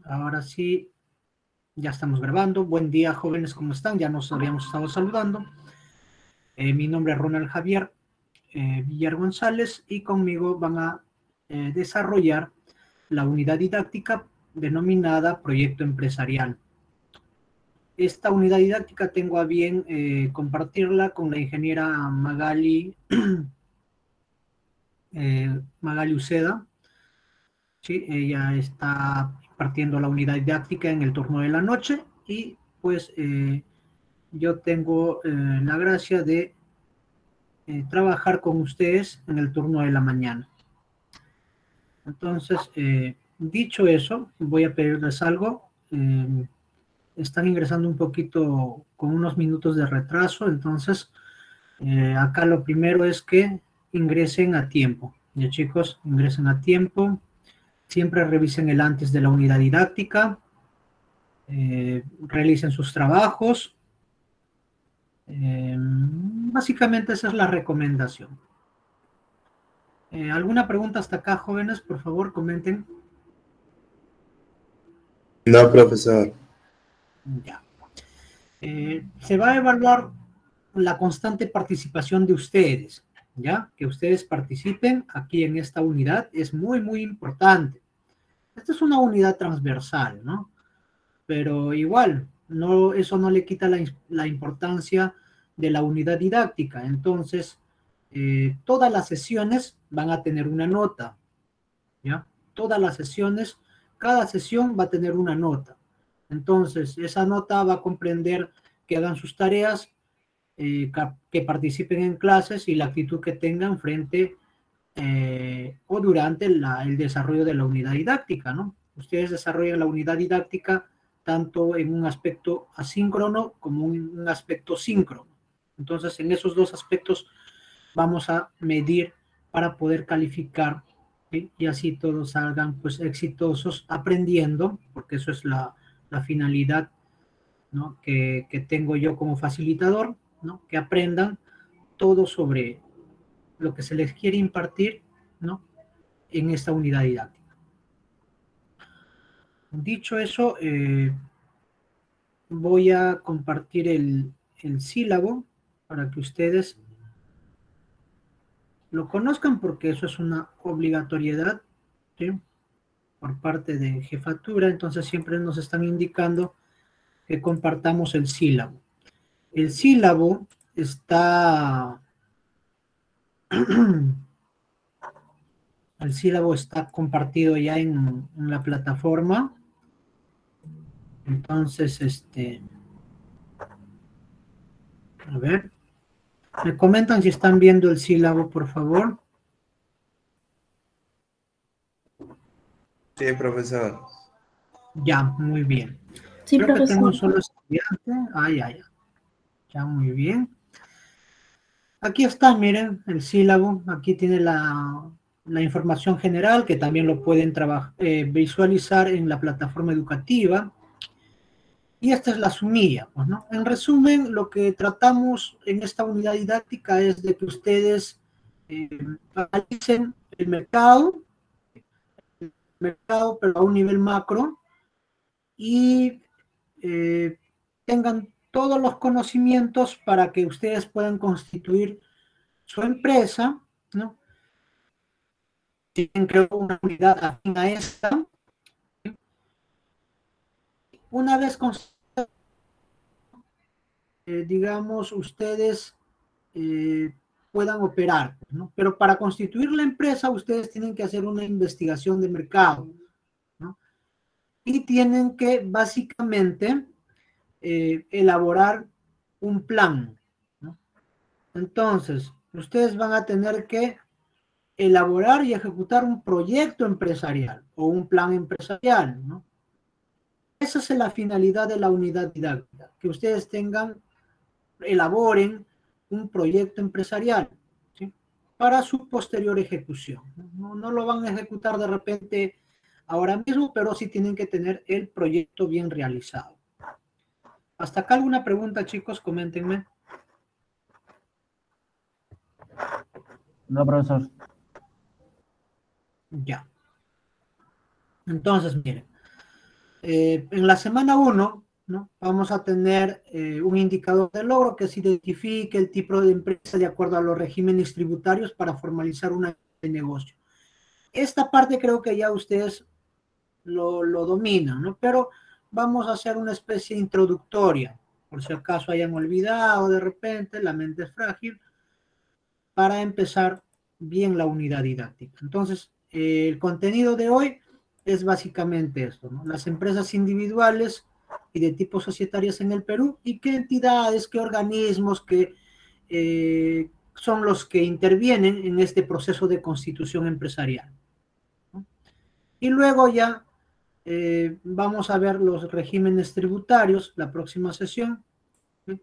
Ahora sí, ya estamos grabando. Buen día, jóvenes, ¿cómo están? Ya nos habíamos estado saludando. Mi nombre es Ronald Javier Villar González y conmigo van a desarrollar la unidad didáctica denominada Proyecto Empresarial. Esta unidad didáctica tengo a bien compartirla con la ingeniera Magali Uceda. Sí, ella está impartiendo la unidad didáctica en el turno de la noche y pues yo tengo la gracia de trabajar con ustedes en el turno de la mañana. Entonces, dicho eso, voy a pedirles algo. Están ingresando un poquito con unos minutos de retraso, entonces acá lo primero es que ingresen a tiempo. Ya chicos, ingresen a tiempo. Siempre revisen el antes de la unidad didáctica. Realicen sus trabajos. Básicamente esa es la recomendación. ¿Alguna pregunta hasta acá, jóvenes? Por favor, comenten. No, profesor. Ya. Se va a evaluar la constante participación de ustedes, ¿ya? Que ustedes participen aquí en esta unidad es muy, muy importante. Esta es una unidad transversal, ¿no? Pero igual, no, eso no le quita la importancia de la unidad didáctica. Entonces, todas las sesiones van a tener una nota, ¿ya? Todas las sesiones, cada sesión va a tener una nota. Entonces, esa nota va a comprender que hagan sus tareas, que participen en clases y la actitud que tengan frente o durante el desarrollo de la unidad didáctica, ¿no? Ustedes desarrollan la unidad didáctica tanto en un aspecto asíncrono como en un aspecto síncrono. Entonces, en esos dos aspectos vamos a medir para poder calificar, ¿sí? Y así todos salgan pues exitosos aprendiendo, porque eso es la finalidad, ¿no? que tengo yo como facilitador, ¿no? Que aprendan todo sobre lo que se les quiere impartir, ¿no? En esta unidad didáctica. Dicho eso, voy a compartir el sílabo para que ustedes lo conozcan porque eso es una obligatoriedad, ¿sí? Por parte de jefatura, entonces siempre nos están indicando que compartamos el sílabo. El sílabo está el sílabo está compartido ya en la plataforma. Entonces, a ver, me comentan si están viendo el sílabo, por favor. Sí, profesor. Ya, muy bien. Sí, Creo que tengo un profesor. solo estudiante. Ya, muy bien. Aquí está, miren, el sílabo. Aquí tiene la información general que también lo pueden visualizar en la plataforma educativa. Y esta es la sumilla, pues, ¿no? En resumen, lo que tratamos en esta unidad didáctica es de que ustedes analicen el mercado, pero a un nivel macro, y tengan todos los conocimientos para que ustedes puedan constituir su empresa, ¿no? Tienen que una unidad afín a esta. Una vez digamos, ustedes puedan operar, ¿no? Pero para constituir la empresa, ustedes tienen que hacer una investigación de mercado, ¿no? Y tienen que básicamente elaborar un plan, ¿no? Entonces, ustedes van a tener que elaborar y ejecutar un proyecto empresarial o un plan empresarial, ¿no? Esa es la finalidad de la unidad didáctica, que ustedes elaboren un proyecto empresarial, ¿sí? Para su posterior ejecución. No lo van a ejecutar de repente ahora mismo, pero sí tienen que tener el proyecto bien realizado. ¿Hasta acá alguna pregunta, chicos? Coméntenme. No, profesor. Ya. Entonces, miren, En la semana 1, ¿no? Vamos a tener un indicador de logro que se identifique el tipo de empresa de acuerdo a los regímenes tributarios para formalizar una de negocio. Esta parte creo que ya ustedes lo dominan, ¿no? Pero vamos a hacer una especie introductoria, por si acaso hayan olvidado de repente, la mente es frágil, para empezar bien la unidad didáctica. Entonces, el contenido de hoy es básicamente esto, ¿no? Las empresas individuales y de tipo societarias en el Perú y qué entidades, qué organismos que son los que intervienen en este proceso de constitución empresarial, ¿no? Y luego ya vamos a ver los regímenes tributarios, la próxima sesión, ¿sí?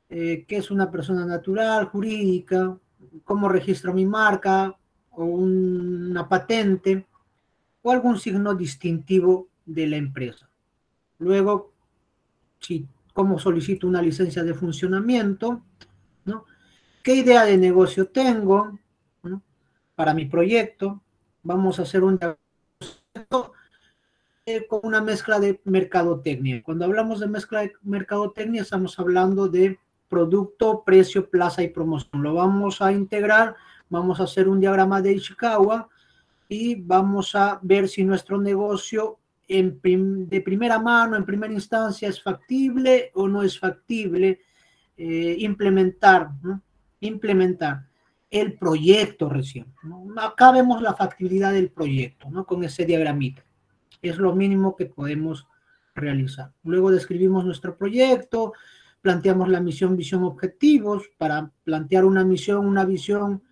Qué es una persona natural, jurídica, cómo registro mi marca o una patente o algún signo distintivo de la empresa. Luego, si, cómo solicito una licencia de funcionamiento, ¿no? ¿Qué idea de negocio tengo, ¿no? Para mi proyecto? Vamos a hacer un con una mezcla de mercadotecnia. Cuando hablamos de mezcla de mercadotecnia, estamos hablando de producto, precio, plaza y promoción. Lo vamos a integrar, vamos a hacer un diagrama de Ishikawa y vamos a ver si nuestro negocio de primera mano, en primera instancia, es factible o no es factible implementar, ¿no? Implementar el proyecto recién, ¿no? Acá vemos la factibilidad del proyecto, ¿no? Con ese diagramita. Es lo mínimo que podemos realizar. Luego describimos nuestro proyecto, planteamos la misión, visión, objetivos. Para plantear una misión, una visión,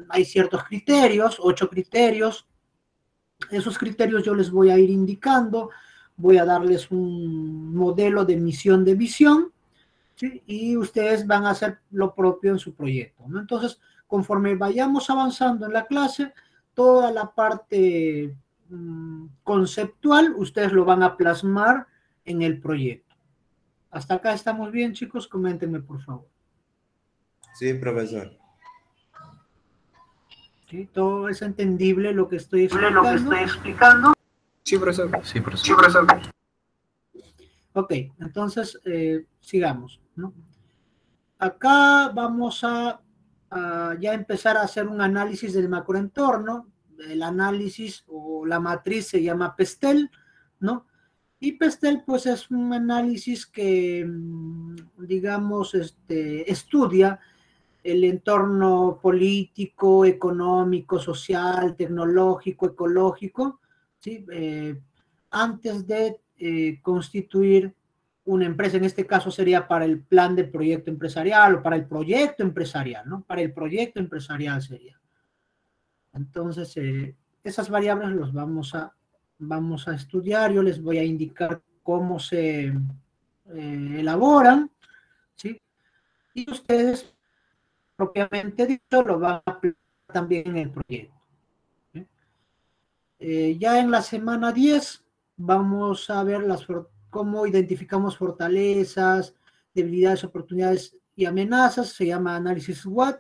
hay ciertos criterios, 8 criterios. Esos criterios yo les voy a ir indicando, voy a darles un modelo de misión, de visión, ¿sí? Y ustedes van a hacer lo propio en su proyecto, ¿no? Entonces, conforme vayamos avanzando en la clase, toda la parte conceptual, ustedes lo van a plasmar en el proyecto. ¿Hasta acá estamos bien, chicos? Coméntenme, por favor. Sí, profesor. ¿Sí? ¿Todo es entendible lo que estoy explicando? Sí, profesor. Sí, profesor. Sí, profesor. Ok, entonces sigamos, ¿no? Acá vamos a ya empezar a hacer un análisis del macroentorno. El análisis o la matriz se llama PESTEL, ¿no? Y PESTEL, pues, es un análisis que, digamos, estudia el entorno político, económico, social, tecnológico, ecológico, ¿sí? Antes de constituir una empresa. En este caso sería para el plan de proyecto empresarial o para el proyecto empresarial, ¿no? Para el proyecto empresarial sería. Entonces, esas variables los vamos a estudiar. Yo les voy a indicar cómo se elaboran, ¿sí? Y ustedes, propiamente dicho, lo van a aplicar también en el proyecto, ¿sí? Ya en la semana 10 vamos a ver cómo identificamos fortalezas, debilidades, oportunidades y amenazas. Se llama análisis SWOT,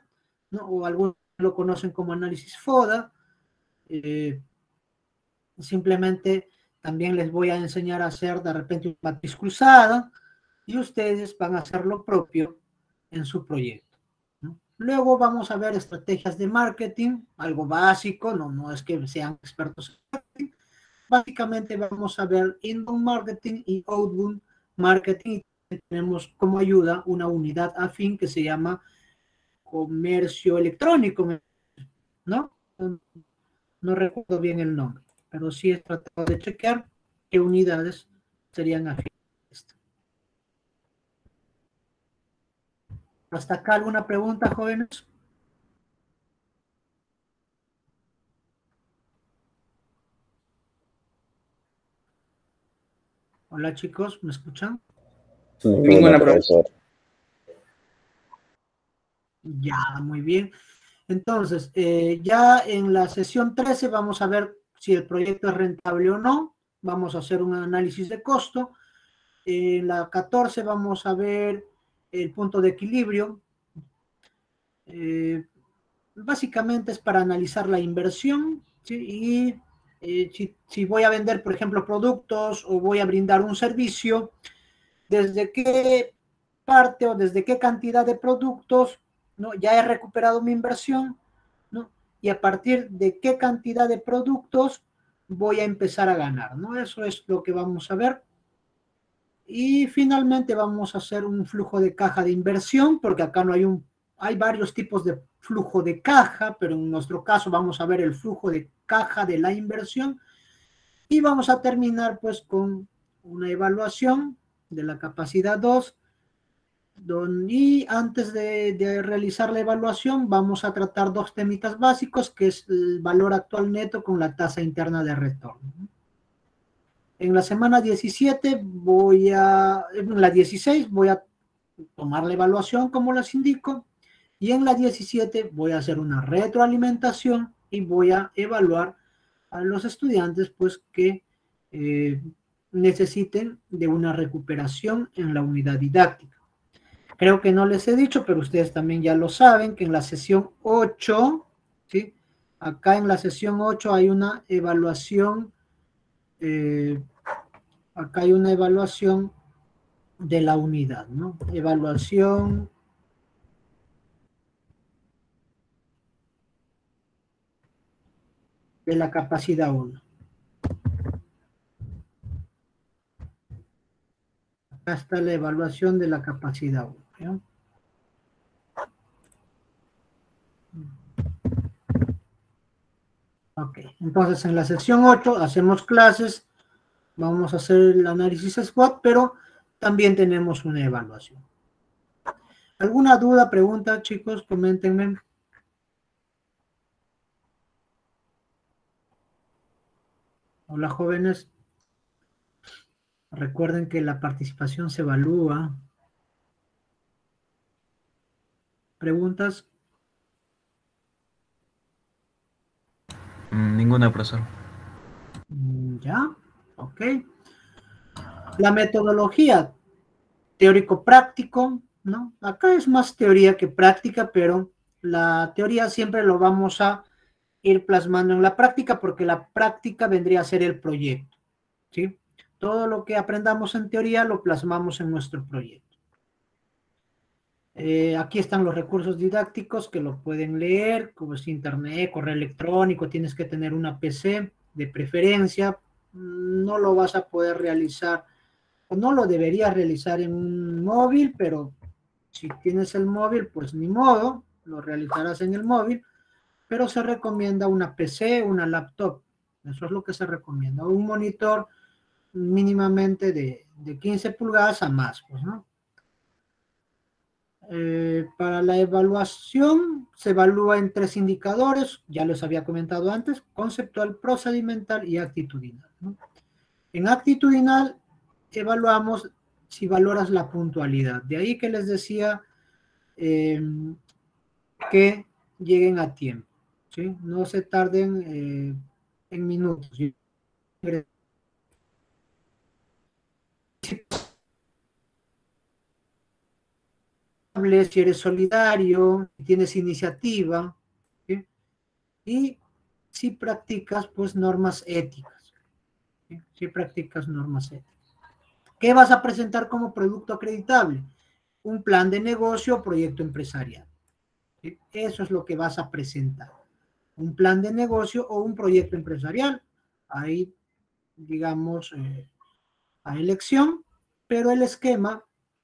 ¿no? O algunos lo conocen como análisis FODA. Simplemente también les voy a enseñar a hacer de repente una matriz cruzada y ustedes van a hacer lo propio en su proyecto, ¿no? Luego vamos a ver estrategias de marketing, algo básico, no es que sean expertos en marketing. Básicamente vamos a ver inbound marketing y outbound marketing. Tenemos como ayuda una unidad afín que se llama comercio electrónico, ¿no? No recuerdo bien el nombre, pero sí he tratado de chequear qué unidades serían afines. ¿Hasta acá alguna pregunta, jóvenes? Hola, chicos, ¿me escuchan? Ninguna, profesor. Ya, muy bien. Entonces, ya en la sesión 13 vamos a ver si el proyecto es rentable o no. Vamos a hacer un análisis de costo. En la 14 vamos a ver el punto de equilibrio. Básicamente es para analizar la inversión, ¿sí? Y Si voy a vender, por ejemplo, productos o voy a brindar un servicio, desde qué parte o desde qué cantidad de productos, ¿no? Ya he recuperado mi inversión, ¿no? Y a partir de qué cantidad de productos voy a empezar a ganar, ¿no? Eso es lo que vamos a ver. Y finalmente vamos a hacer un flujo de caja de inversión, porque acá no hay varios tipos de flujo de caja, pero en nuestro caso vamos a ver el flujo de caja de la inversión y vamos a terminar pues con una evaluación de la capacidad 2, y antes de realizar la evaluación vamos a tratar dos temitas básicos, que es el valor actual neto con la tasa interna de retorno. En la semana 17 en la 16 voy a tomar la evaluación como les indico, y en la 17 voy a hacer una retroalimentación y voy a evaluar a los estudiantes pues que necesiten de una recuperación en la unidad didáctica. Creo que no les he dicho, pero ustedes también ya lo saben, que en la sesión 8, ¿sí? Acá en la sesión 8 hay una evaluación, acá hay una evaluación de la unidad, ¿no? Evaluación de la capacidad 1. Acá está la evaluación de la capacidad 1, ¿ya? Ok, entonces en la sección 8 hacemos clases, vamos a hacer el análisis SWOT, pero también tenemos una evaluación. ¿Alguna duda, pregunta, chicos? Coméntenme. Hola, jóvenes. Recuerden que la participación se evalúa. ¿Preguntas? Ninguna, profesor. Ya, ok. La metodología, teórico-práctico, ¿no? Acá es más teoría que práctica, pero la teoría siempre lo vamos a ir plasmando en la práctica, porque la práctica vendría a ser el proyecto, ¿sí? Todo lo que aprendamos en teoría lo plasmamos en nuestro proyecto. Aquí están los recursos didácticos que lo pueden leer, como es internet, correo electrónico, tienes que tener una PC de preferencia, no lo vas a poder realizar, o no lo deberías realizar en un móvil, pero si tienes el móvil, pues ni modo, lo realizarás en el móvil, pero se recomienda una PC, una laptop, eso es lo que se recomienda, un monitor mínimamente de 15 pulgadas a más, pues, ¿no? Para la evaluación se evalúa en 3 indicadores, ya los había comentado antes: conceptual, procedimental y actitudinal, ¿no? En actitudinal evaluamos si valoras la puntualidad, de ahí que les decía que lleguen a tiempo, ¿sí? No se tarden en minutos. Si eres solidario, si tienes iniciativa, ¿sí? Y si practicas pues normas éticas, ¿sí? Si practicas normas éticas. ¿Qué vas a presentar como producto acreditable? Un plan de negocio o proyecto empresarial, ¿sí? Eso es lo que vas a presentar. Un plan de negocio o un proyecto empresarial. Ahí, digamos, a elección, pero el esquema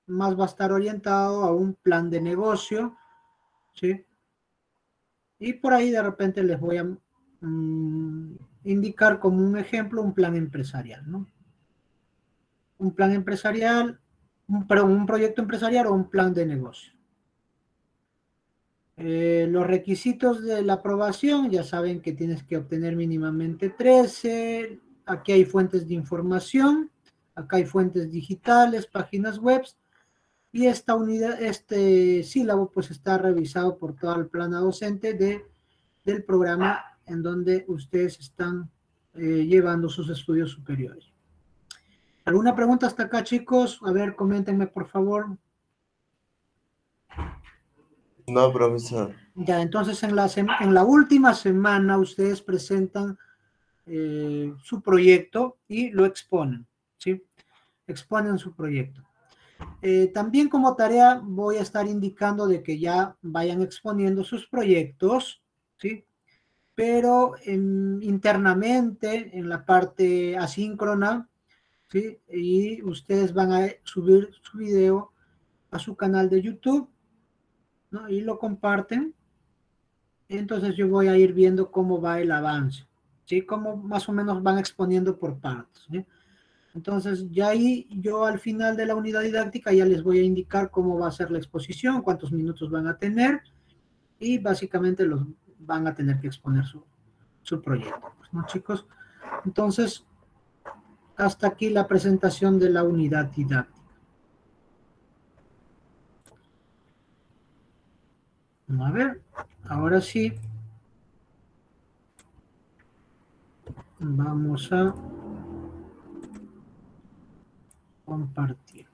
más va a estar orientado a un plan de negocio, ¿sí? Y por ahí de repente les voy a indicar como un ejemplo un plan empresarial, ¿no? Un plan empresarial, un proyecto empresarial o un plan de negocio. Los requisitos de la aprobación, ya saben que tienes que obtener mínimamente 13. Aquí hay fuentes de información, acá hay fuentes digitales, páginas web, y esta unidad, este sílabo pues está revisado por todo el plano docente del programa en donde ustedes están llevando sus estudios superiores. ¿Alguna pregunta hasta acá, chicos? A ver, coméntenme, por favor. No, profesor. Ya, entonces en la última semana ustedes presentan su proyecto y lo exponen, ¿sí? Exponen su proyecto. También como tarea voy a estar indicando de que ya vayan exponiendo sus proyectos, ¿sí? Pero internamente, en la parte asíncrona, ¿sí? Y ustedes van a subir su video a su canal de YouTube, ¿no? Y lo comparten. Entonces yo voy a ir viendo cómo va el avance, ¿sí? Cómo más o menos van exponiendo por partes, ¿sí? Entonces ya ahí yo al final de la unidad didáctica ya les voy a indicar cómo va a ser la exposición, cuántos minutos van a tener y básicamente los van a tener que exponer su proyecto, ¿no, chicos? Entonces, hasta aquí la presentación de la unidad didáctica. A ver, ahora sí. Vamos a compartir.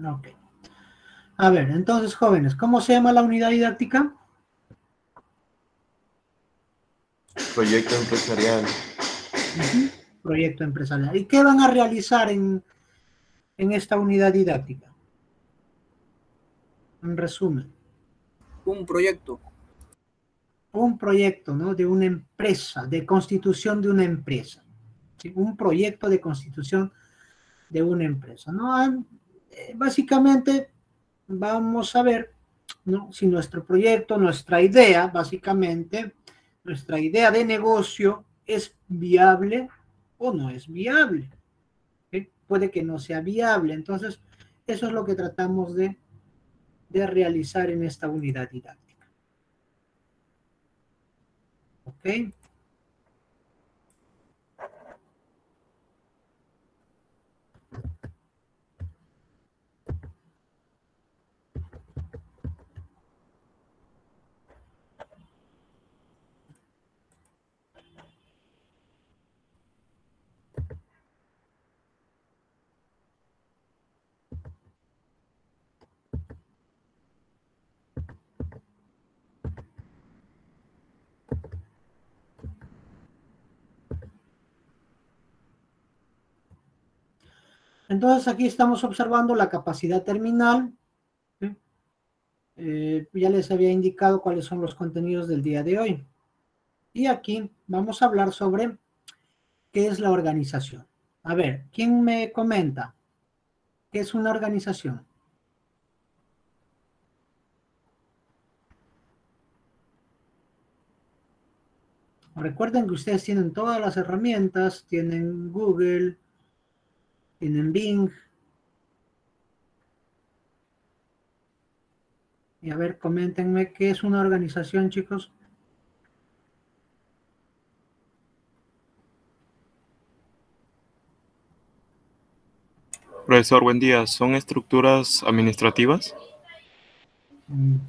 Ok. A ver, entonces, jóvenes, ¿cómo se llama la unidad didáctica? Proyecto empresarial. Proyecto empresarial. ¿Y qué van a realizar en esta unidad didáctica? En resumen. Un proyecto. Un proyecto, ¿no? De una empresa, de constitución de una empresa. ¿Sí? Un proyecto de constitución de una empresa, ¿no? Básicamente, vamos a ver, ¿no? Si nuestro proyecto, nuestra idea, básicamente, nuestra idea de negocio es viable o no es viable. ¿Sí? Puede que no sea viable. Entonces, eso es lo que tratamos de realizar en esta unidad didáctica. ¿Ok? Entonces aquí estamos observando la capacidad terminal. ¿Sí? Ya les había indicado cuáles son los contenidos del día de hoy. Y aquí vamos a hablar sobre qué es la organización. A ver, ¿quién me comenta qué es una organización? Recuerden que ustedes tienen todas las herramientas, tienen Google, tienen Bing. Y a ver, coméntenme qué es una organización, chicos. Profesor, buen día. ¿Son estructuras administrativas?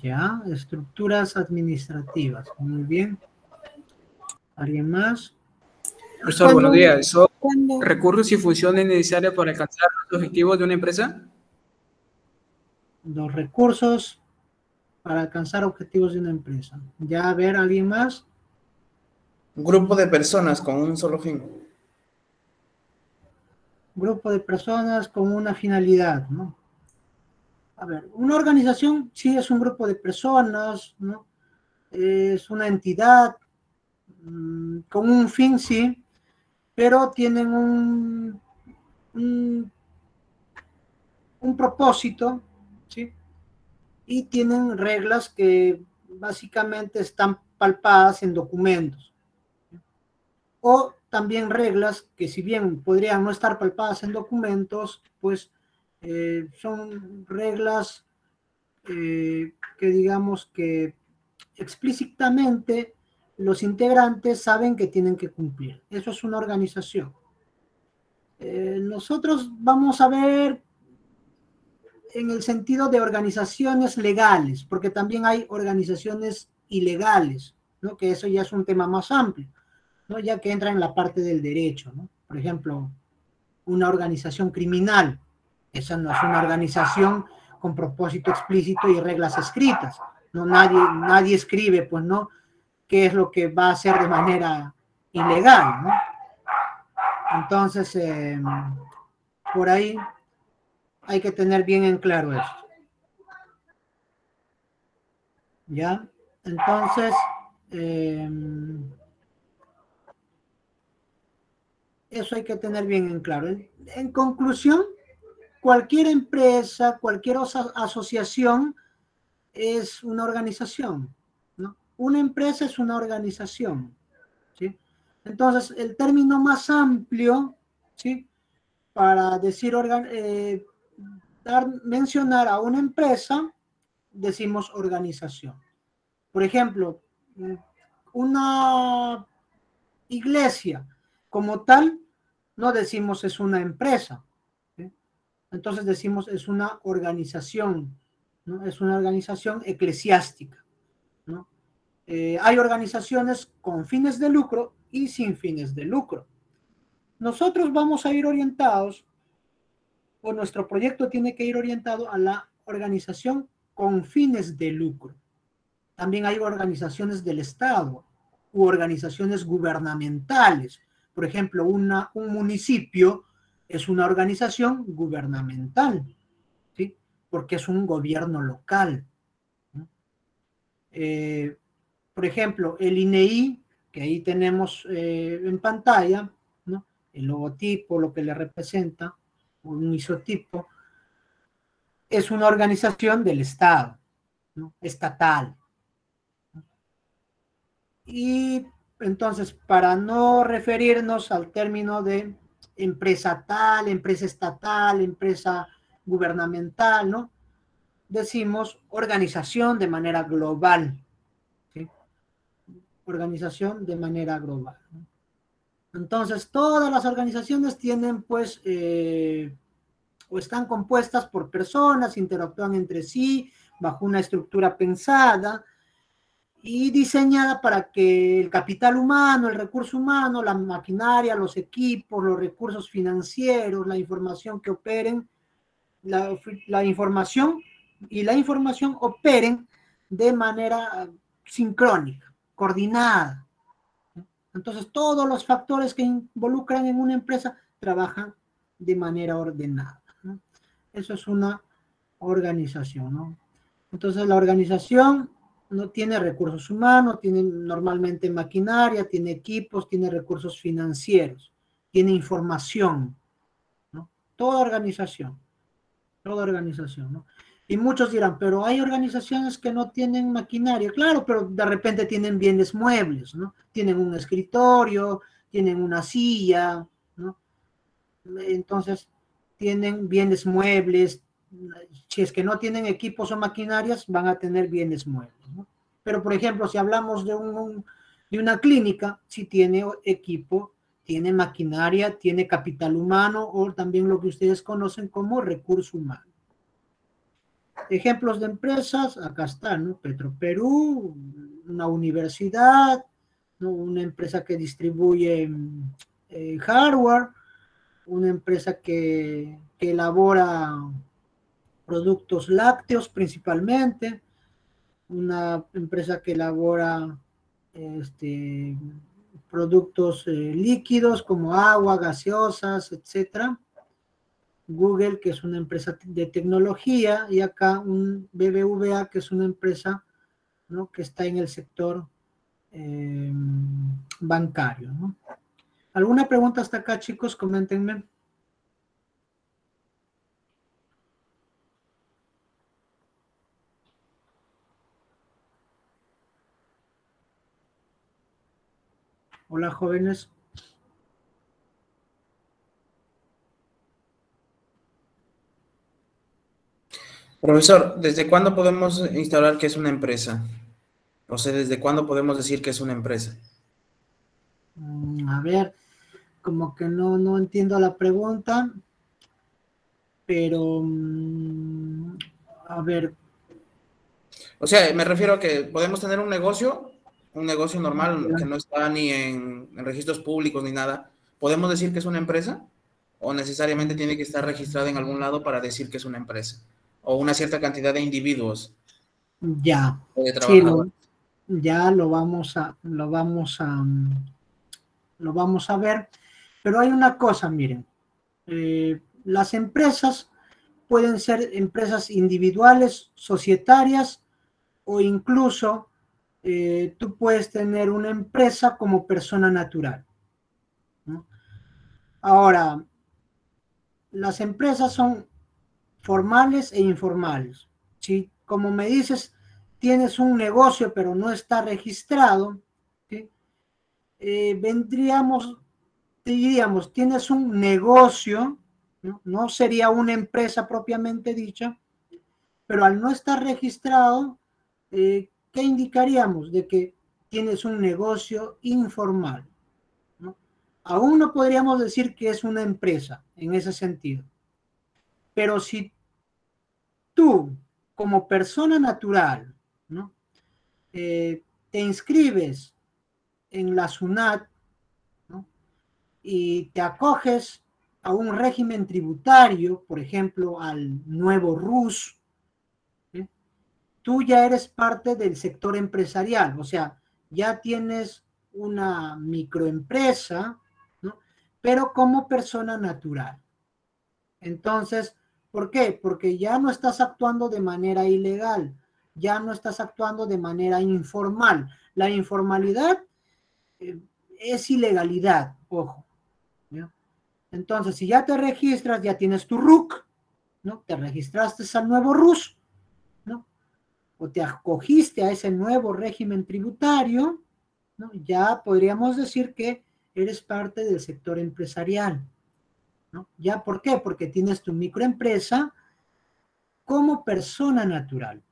Ya, estructuras administrativas. Muy bien. ¿Alguien más? Profesor, buenos días. ¿Son recursos y funciones necesarias para alcanzar los objetivos de una empresa? Los recursos para alcanzar objetivos de una empresa. Ya, a ver, ¿alguien más? Un grupo de personas con un solo fin. Grupo de personas con una finalidad, ¿no? A ver, una organización sí es un grupo de personas, ¿no? Es una entidad con un fin, sí, pero tienen un propósito, ¿sí? Y tienen reglas que básicamente están palpadas en documentos. O también reglas que si bien podrían no estar palpadas en documentos, pues son reglas que digamos que explícitamente los integrantes saben que tienen que cumplir. Eso es una organización. Nosotros vamos a ver en el sentido de organizaciones legales, porque también hay organizaciones ilegales, ¿no? Que eso ya es un tema más amplio, ¿no? Ya que entra en la parte del derecho, ¿no? Por ejemplo, una organización criminal, Esa no es una organización con propósito explícito y reglas escritas. No, nadie escribe, pues, ¿no?, qué es lo que va a hacer de manera ilegal, ¿no? Entonces, por ahí hay que tener bien en claro esto. ¿Ya? Entonces, eso hay que tener bien en claro. En conclusión, cualquier empresa, cualquier asociación es una organización, ¿no? Una empresa es una organización, ¿sí? Entonces, el término más amplio, ¿sí?, para decir, mencionar a una empresa, decimos organización. Por ejemplo, una iglesia como tal, no decimos es una empresa, ¿sí? Entonces decimos es una organización, ¿no? Es una organización eclesiástica, ¿no? Hay organizaciones con fines de lucro y sin fines de lucro. Nosotros vamos a ir orientados, o nuestro proyecto tiene que ir orientado a la organización con fines de lucro. También hay organizaciones del Estado u organizaciones gubernamentales. Por ejemplo, un municipio es una organización gubernamental, ¿sí?, porque es un gobierno local, ¿no? Por ejemplo, el INEI, que ahí tenemos en pantalla, ¿no?, el logotipo, lo que le representa, un isotipo, es una organización del Estado, ¿no?, estatal. Y entonces, para no referirnos al término de empresa tal, empresa estatal, empresa gubernamental, ¿no?, decimos organización de manera global, ¿sí? Organización de manera global, ¿no? Entonces, todas las organizaciones tienen, pues, o están compuestas por personas, interactúan entre sí bajo una estructura pensada y diseñada para que el capital humano, el recurso humano, la maquinaria, los equipos, los recursos financieros, la información que operen, la información operen de manera sincrónica, coordinada. Entonces, todos los factores que involucran en una empresa trabajan de manera ordenada, ¿no? Eso es una organización, ¿no? Entonces, la organización no tiene recursos humanos, tiene normalmente maquinaria, tiene equipos, tiene recursos financieros, tiene información, ¿no? Toda organización, ¿no? Y muchos dirán, pero hay organizaciones que no tienen maquinaria. Claro, pero de repente tienen bienes muebles, ¿no? Tienen un escritorio, tienen una silla, ¿no? Entonces, tienen bienes muebles. Si es que no tienen equipos o maquinarias, van a tener bienes muebles, ¿no? Pero, por ejemplo, si hablamos de una clínica, si tiene equipo, tiene maquinaria, tiene capital humano o también lo que ustedes conocen como recurso humano. Ejemplos de empresas, acá están, ¿no? Petroperú, una universidad, ¿no?, una empresa que distribuye hardware, una empresa que elabora productos lácteos principalmente, una empresa que elabora productos líquidos como agua, gaseosas, etcétera. Google, que es una empresa de tecnología, y acá un BBVA, que es una empresa, ¿no?, que está en el sector bancario, ¿no? ¿Alguna pregunta hasta acá, chicos? Coméntenme. Hola, jóvenes. Profesor, ¿desde cuándo podemos instaurar que es una empresa? O sea, ¿desde cuándo podemos decir que es una empresa? A ver, como que no entiendo la pregunta, pero a ver. O sea, me refiero a que podemos tener un negocio normal que no está ni en registros públicos ni nada. ¿Podemos decir que es una empresa? ¿O necesariamente tiene que estar registrada en algún lado para decir que es una empresa? ¿O una cierta cantidad de individuos Ya, o de sí, trabajadores? ya lo vamos a ver, pero hay una cosa, miren, las empresas pueden ser empresas individuales, societarias, o incluso tú puedes tener una empresa como persona natural, ¿no? Ahora, las empresas son formales e informales. Si, como me dices, tienes un negocio pero no está registrado, ¿sí? Diríamos, tienes un negocio, ¿no? No sería una empresa propiamente dicha, pero al no estar registrado, ¿qué indicaríamos? De que tienes un negocio informal, ¿no? Aún no podríamos decir que es una empresa en ese sentido, pero si tú, como persona natural, ¿no? Te inscribes en la SUNAT, ¿no? Y te acoges a un régimen tributario, por ejemplo, al nuevo RUS, ¿sí? Tú ya eres parte del sector empresarial, o sea, ya tienes una microempresa, ¿no? Pero como persona natural. Entonces, ¿por qué? Porque ya no estás actuando de manera ilegal, ya no estás actuando de manera informal. La informalidad es ilegalidad, ojo, ¿no? Entonces, si ya te registras, ya tienes tu RUC, ¿no? Te registraste al nuevo RUS, ¿no? O te acogiste a ese nuevo régimen tributario, ¿no? Ya podríamos decir que eres parte del sector empresarial, ¿no? ¿Ya por qué? Porque tienes tu microempresa como persona natural,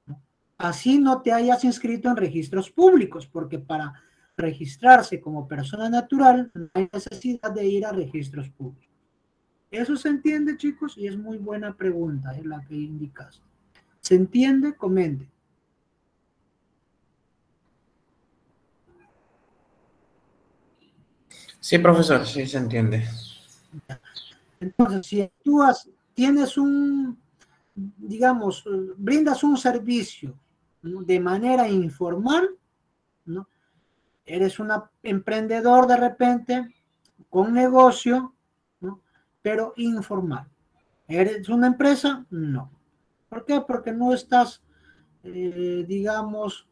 ¿no? Así no te hayas inscrito en registros públicos, porque para registrarse como persona natural no hay necesidad de ir a registros públicos. ¿Eso se entiende, chicos? Y es muy buena pregunta, es la que indicas. ¿Se entiende? Comente. Sí, profesor, sí se entiende. Entonces, si tú tienes digamos, brindas un servicio, ¿no? De manera informal, ¿no? Eres un emprendedor de repente, con negocio, ¿no? Pero informal. ¿Eres una empresa? No. ¿Por qué? Porque no estás, digamos,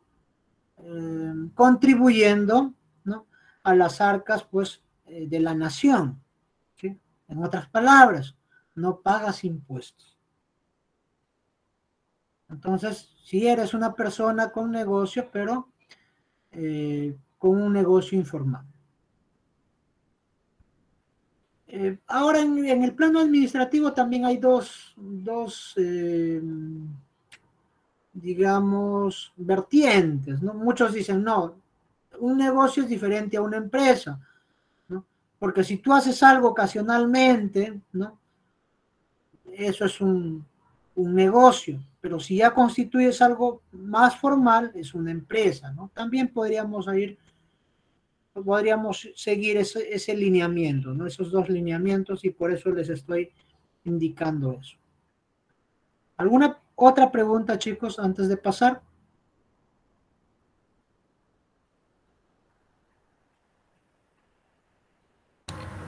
contribuyendo, ¿no? A las arcas, pues, de la nación, ¿sí? En otras palabras, no pagas impuestos. Entonces, si eres una persona con negocio, pero con un negocio informal. Ahora, en el plano administrativo también hay dos digamos, vertientes, ¿no? Muchos dicen, no, un negocio es diferente a una empresa, ¿no? Porque si tú haces algo ocasionalmente, ¿no? Eso es un negocio, pero si ya constituyes algo más formal, es una empresa, ¿no? También podríamos seguir ese lineamiento, ¿no? Esos dos lineamientos, y por eso les estoy indicando eso. ¿Alguna otra pregunta, chicos, antes de pasar?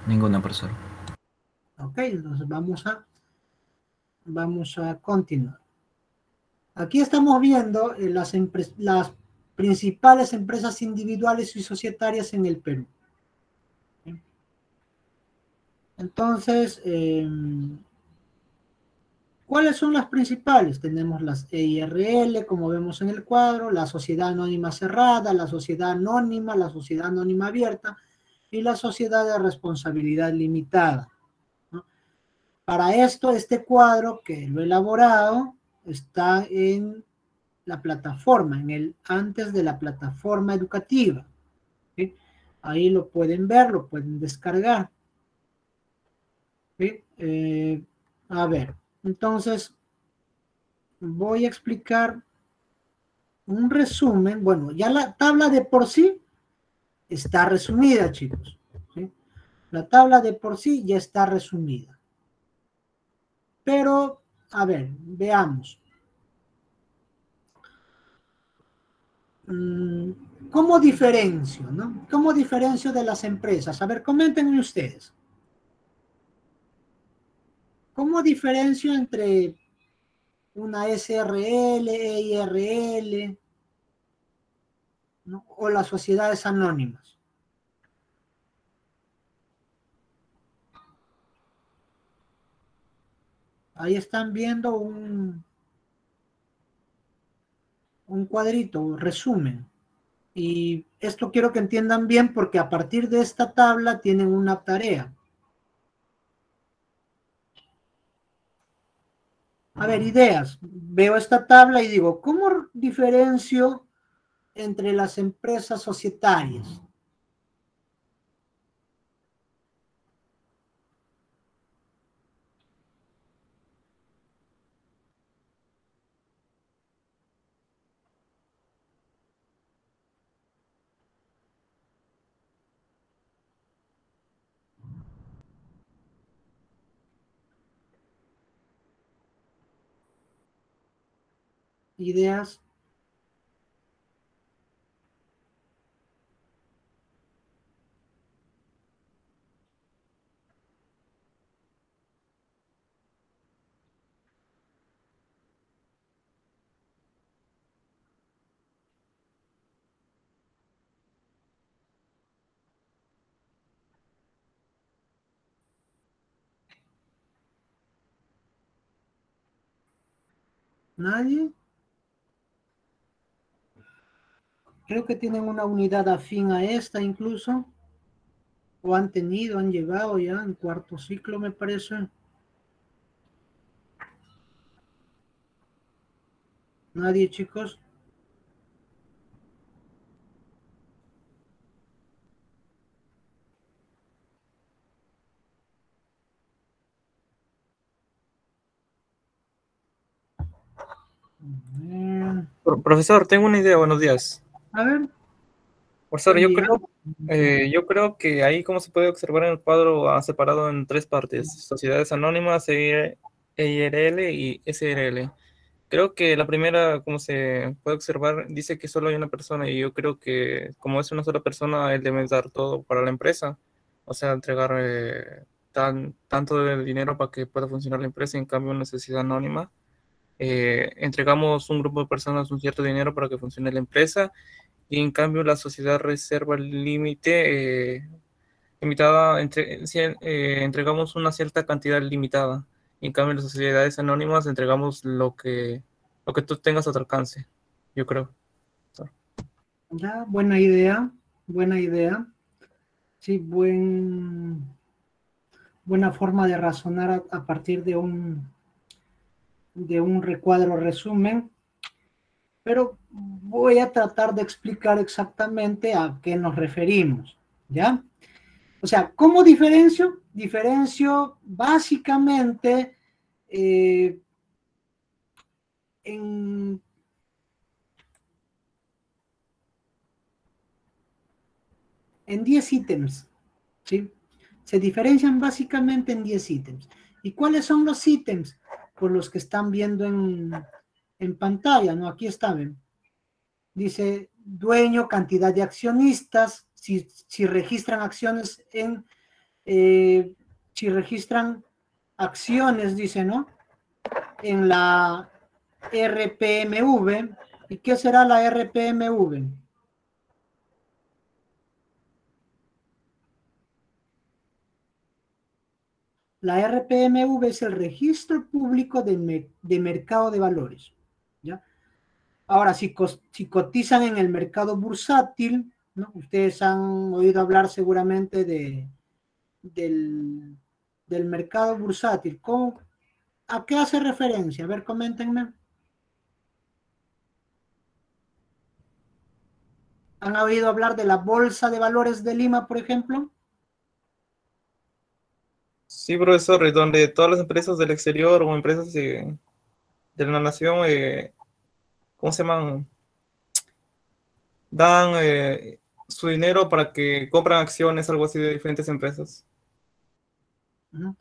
Ninguna, profesor. Ok, entonces vamos a continuar. Aquí estamos viendo las principales empresas individuales y societarias en el Perú. Entonces, ¿cuáles son las principales? Tenemos las EIRL, como vemos en el cuadro, la sociedad anónima cerrada, la sociedad anónima abierta y la sociedad de responsabilidad limitada, ¿no? Para esto, este cuadro que lo he elaborado está en la plataforma, antes de la plataforma educativa, ¿sí? Ahí lo pueden ver, lo pueden descargar, ¿sí? A ver, entonces voy a explicar un resumen. Bueno, ya la tabla de por sí está resumida, chicos, ¿sí? La tabla de por sí ya está resumida. Pero, a ver, veamos. ¿Cómo diferencio, no? ¿Cómo diferencio de las empresas? A ver, coméntenme ustedes. ¿Cómo diferencio entre una SRL, EIRL, ¿no? O las sociedades anónimas? Ahí están viendo un cuadrito, resumen. Y esto quiero que entiendan bien porque a partir de esta tabla tienen una tarea. A ver, ideas. Veo esta tabla y digo, ¿cómo diferencio entre las empresas societarias? Ideas. ¿Nadie? Creo que tienen una unidad afín a esta incluso. O han tenido, han llegado ya en cuarto ciclo, me parece. ¿Nadie, chicos? Profesor, tengo una idea, buenos días. A ver. Profesor, yo creo que ahí, como se puede observar en el cuadro, ha separado en tres partes: sociedades anónimas, EIRL y SRL. Creo que la primera, como se puede observar, dice que solo hay una persona, y yo creo que como es una sola persona, él debe dar todo para la empresa, o sea, entregar tanto de dinero para que pueda funcionar la empresa. En cambio, una sociedad anónima, entregamos un grupo de personas un cierto dinero para que funcione la empresa, y en cambio la sociedad reserva el límite limitada, entregamos una cierta cantidad limitada, y en cambio las sociedades anónimas entregamos lo que tú tengas a tu alcance, yo creo. Ya, buena idea, buena idea. Sí, buena forma de razonar a partir de un recuadro resumen, pero voy a tratar de explicar exactamente a qué nos referimos, ¿ya? O sea, ¿cómo diferencio? Diferencio básicamente en en 10 ítems, ¿sí? Se diferencian básicamente en 10 ítems. ¿Y cuáles son los ítems? Por los que están viendo en pantalla, ¿no? Aquí está, ven. Dice dueño, cantidad de accionistas, si registran acciones si registran acciones, dice, ¿no? En la RPMV. ¿Y qué será la RPMV? La RPMV es el registro público de mercado de valores, ¿ya? Ahora, si cotizan en el mercado bursátil, ¿no? Ustedes han oído hablar seguramente del mercado bursátil. ¿A qué hace referencia? A ver, coméntenme. ¿Han oído hablar de la Bolsa de Valores de Lima, por ejemplo? Sí, profesor, es donde todas las empresas del exterior o empresas de la nación, ¿cómo se llaman? Dan su dinero para que compran acciones, algo así, de diferentes empresas. ¿no?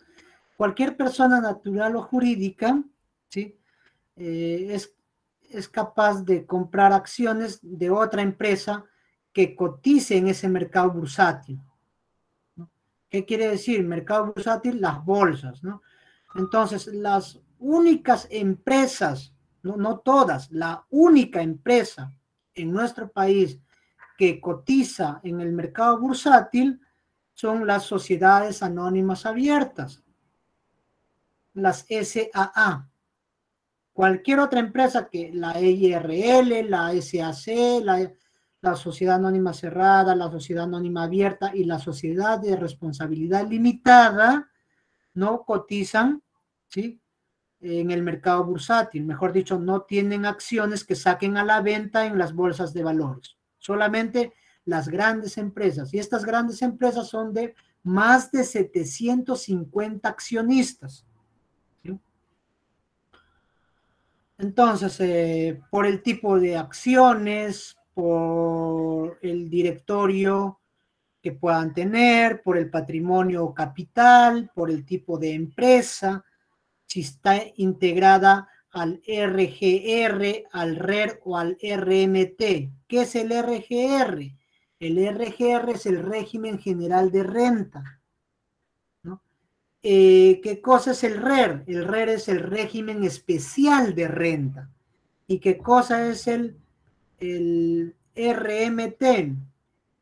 Cualquier persona natural o jurídica, ¿sí? Es capaz de comprar acciones de otra empresa que cotice en ese mercado bursátil, ¿no? ¿Qué quiere decir? Mercado bursátil, las bolsas, ¿no? Entonces, las únicas empresas, no todas, la única empresa en nuestro país que cotiza en el mercado bursátil son las sociedades anónimas abiertas, las SAA. Cualquier otra empresa que la IRL, la SAC, la Sociedad Anónima Cerrada, la Sociedad Anónima Abierta y la Sociedad de Responsabilidad Limitada no cotizan, ¿sí?, en el mercado bursátil. Mejor dicho, no tienen acciones que saquen a la venta en las bolsas de valores. Solamente las grandes empresas. Y estas grandes empresas son de más de 750 accionistas. ¿Sí? Entonces, por el tipo de acciones, por el directorio que puedan tener, por el patrimonio o capital, por el tipo de empresa, si está integrada al RGR, al RER o al RMT. ¿Qué es el RGR? El RGR es el régimen general de renta, ¿no? ¿Qué cosa es el RER? El RER es el régimen especial de renta. ¿Y qué cosa es el RMT?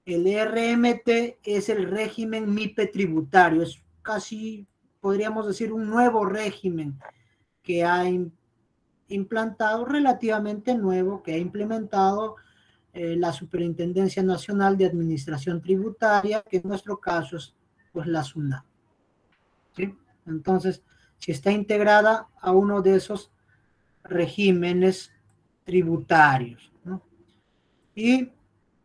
El RMT es el régimen MIPE tributario. Es casi, podríamos decir, un nuevo régimen que ha implantado, relativamente nuevo, que ha implementado la Superintendencia Nacional de Administración Tributaria, que en nuestro caso es pues la SUNAT. ¿Sí? Entonces, si está integrada a uno de esos regímenes tributarios, ¿no? Y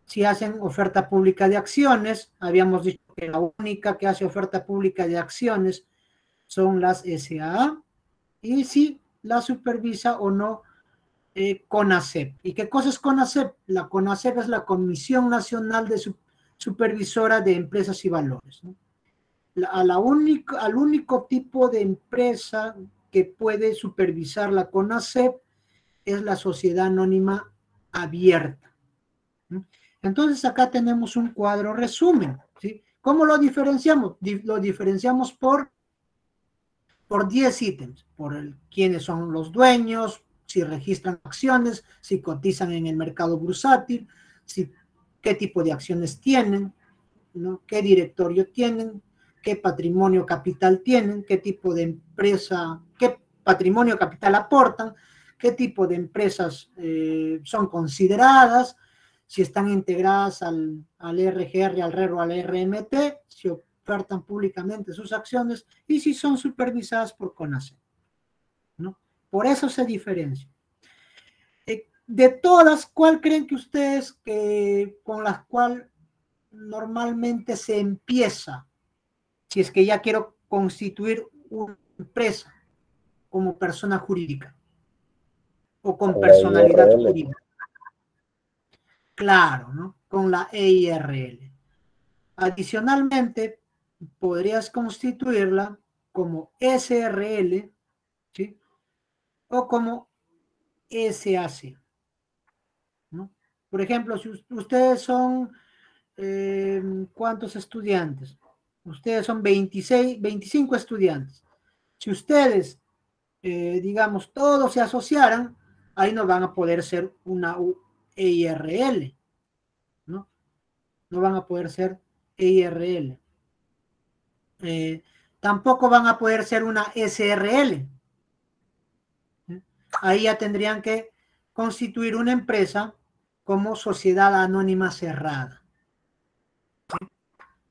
si hacen oferta pública de acciones, habíamos dicho que la única que hace oferta pública de acciones son las SAA, y si la supervisa o no CONACEP. ¿Y qué cosa es CONACEP? La CONACEP es la Comisión Nacional de Supervisora de Empresas y Valores, ¿no? Al único tipo de empresa que puede supervisar la CONACEP es la Sociedad Anónima Abierta, ¿no? Entonces acá tenemos un cuadro resumen, ¿sí? ¿Cómo lo diferenciamos? Lo diferenciamos por 10 ítems, por quiénes son los dueños, si registran acciones, si cotizan en el mercado bursátil, qué tipo de acciones tienen, ¿no? Qué directorio tienen, qué patrimonio capital tienen, qué tipo de empresa, qué patrimonio capital aportan, qué tipo de empresas son consideradas, si están integradas al RGR, al RER o al RMT, si ofertan públicamente sus acciones y si son supervisadas por CONACEP, ¿no? Por eso se diferencia. De todas, ¿cuál creen que ustedes con las cuales normalmente se empieza si es que ya quiero constituir una empresa como persona jurídica o con personalidad jurídica? Claro, ¿no? Con la EIRL. Adicionalmente, podrías constituirla como SRL, ¿sí?, o como SAC, ¿no? Por ejemplo, si ustedes son, ¿cuántos estudiantes? Ustedes son 25 estudiantes. Si ustedes, digamos, todos se asociaran, ahí no van a poder ser una EIRL, ¿no? No van a poder ser EIRL. Tampoco van a poder ser una SRL. Ahí ya tendrían que constituir una empresa como sociedad anónima cerrada.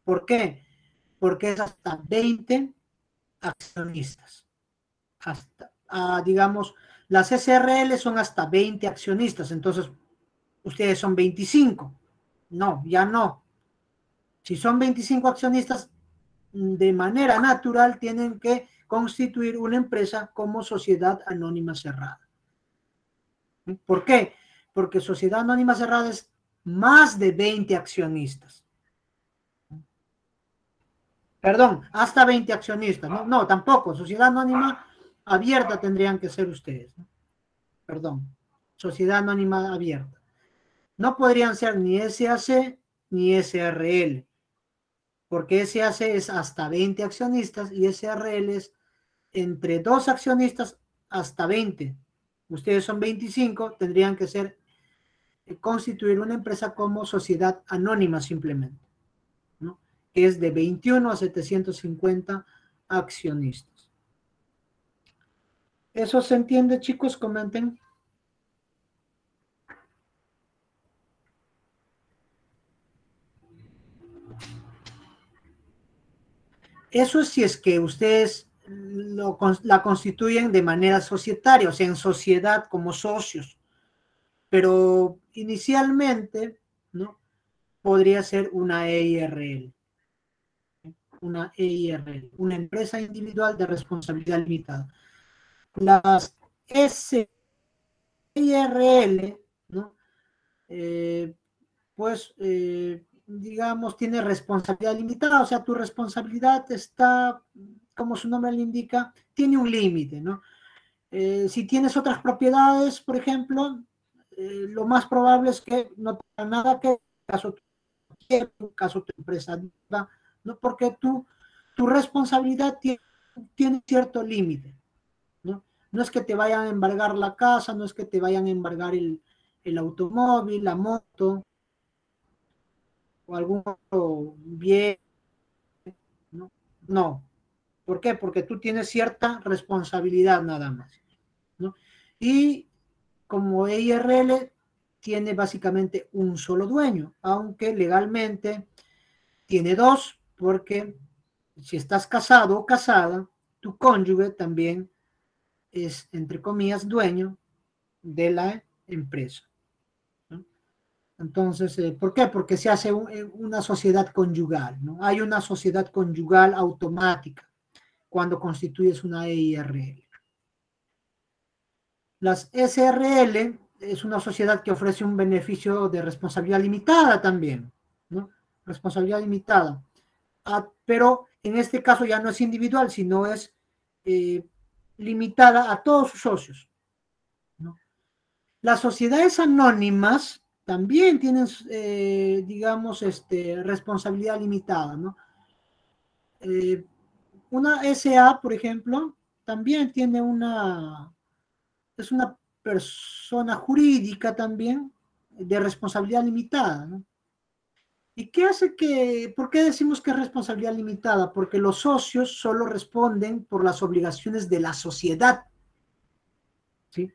¿Por qué? Porque es hasta 20 accionistas. Digamos, las SRL son hasta 20 accionistas, entonces ustedes son 25. No, ya no. Si son 25 accionistas, de manera natural tienen que constituir una empresa como sociedad anónima cerrada. ¿Por qué? Porque sociedad anónima cerrada es más de 20 accionistas. Perdón, hasta 20 accionistas. No, no, tampoco. Sociedad anónima abierta tendrían que ser ustedes, ¿no? Perdón. Sociedad anónima abierta. No podrían ser ni SAC ni SRL, porque SAC es hasta 20 accionistas y SRL es entre 2 accionistas hasta 20. Ustedes son 25, tendrían que ser constituir una empresa como sociedad anónima simplemente, ¿no? Que es de 21 a 750 accionistas. ¿Eso se entiende, chicos? Comenten. Eso es si es que ustedes la constituyen de manera societaria, o sea, en sociedad como socios. Pero inicialmente, ¿no? Podría ser una EIRL. Una EIRL, una empresa individual de responsabilidad limitada. Las SIRL, ¿no? Digamos, tiene responsabilidad limitada, o sea, tu responsabilidad está, como su nombre le indica, tiene un límite, ¿no? Si tienes otras propiedades, por ejemplo, lo más probable es que no tenga nada que caso tu empresa, ¿no? Porque tu responsabilidad tiene cierto límite, ¿no? No es que te vayan a embargar la casa, no es que te vayan a embargar el automóvil, la moto, o algún otro bien, ¿no? No. ¿Por qué? Porque tú tienes cierta responsabilidad nada más, ¿no? Y como EIRL tiene básicamente un solo dueño, aunque legalmente tiene dos, porque si estás casado o casada, tu cónyuge también es, entre comillas, dueño de la empresa, ¿no? Entonces, ¿por qué? Porque se hace una sociedad conyugal, ¿no? Hay una sociedad conyugal automática cuando constituyes una EIRL. Las SRL es una sociedad que ofrece un beneficio de responsabilidad limitada también, ¿no? Responsabilidad limitada. Pero en este caso ya no es individual, sino es limitada a todos sus socios, ¿no? Las sociedades anónimas también tienen, digamos, responsabilidad limitada, ¿no? Una SA, por ejemplo, también tiene es una persona jurídica también de responsabilidad limitada, ¿no? ¿Y qué hace por qué decimos que es responsabilidad limitada? Porque los socios solo responden por las obligaciones de la sociedad, ¿sí?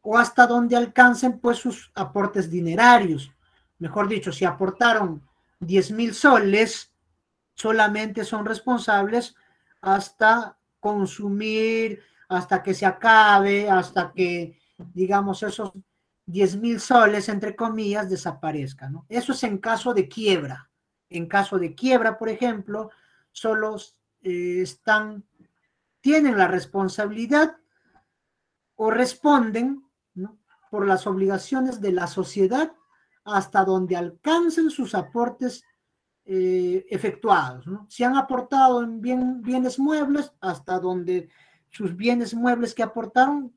O hasta donde alcancen pues sus aportes dinerarios. Mejor dicho, si aportaron 10.000 soles, solamente son responsables hasta consumir, hasta que se acabe, hasta que, digamos, esos 10.000 soles, entre comillas, desaparezcan, ¿no? Eso es en caso de quiebra. En caso de quiebra, por ejemplo, solo tienen la responsabilidad o responden, ¿no?, por las obligaciones de la sociedad hasta donde alcancen sus aportes efectuados, ¿no? Si han aportado en bienes muebles, hasta donde sus bienes muebles que aportaron,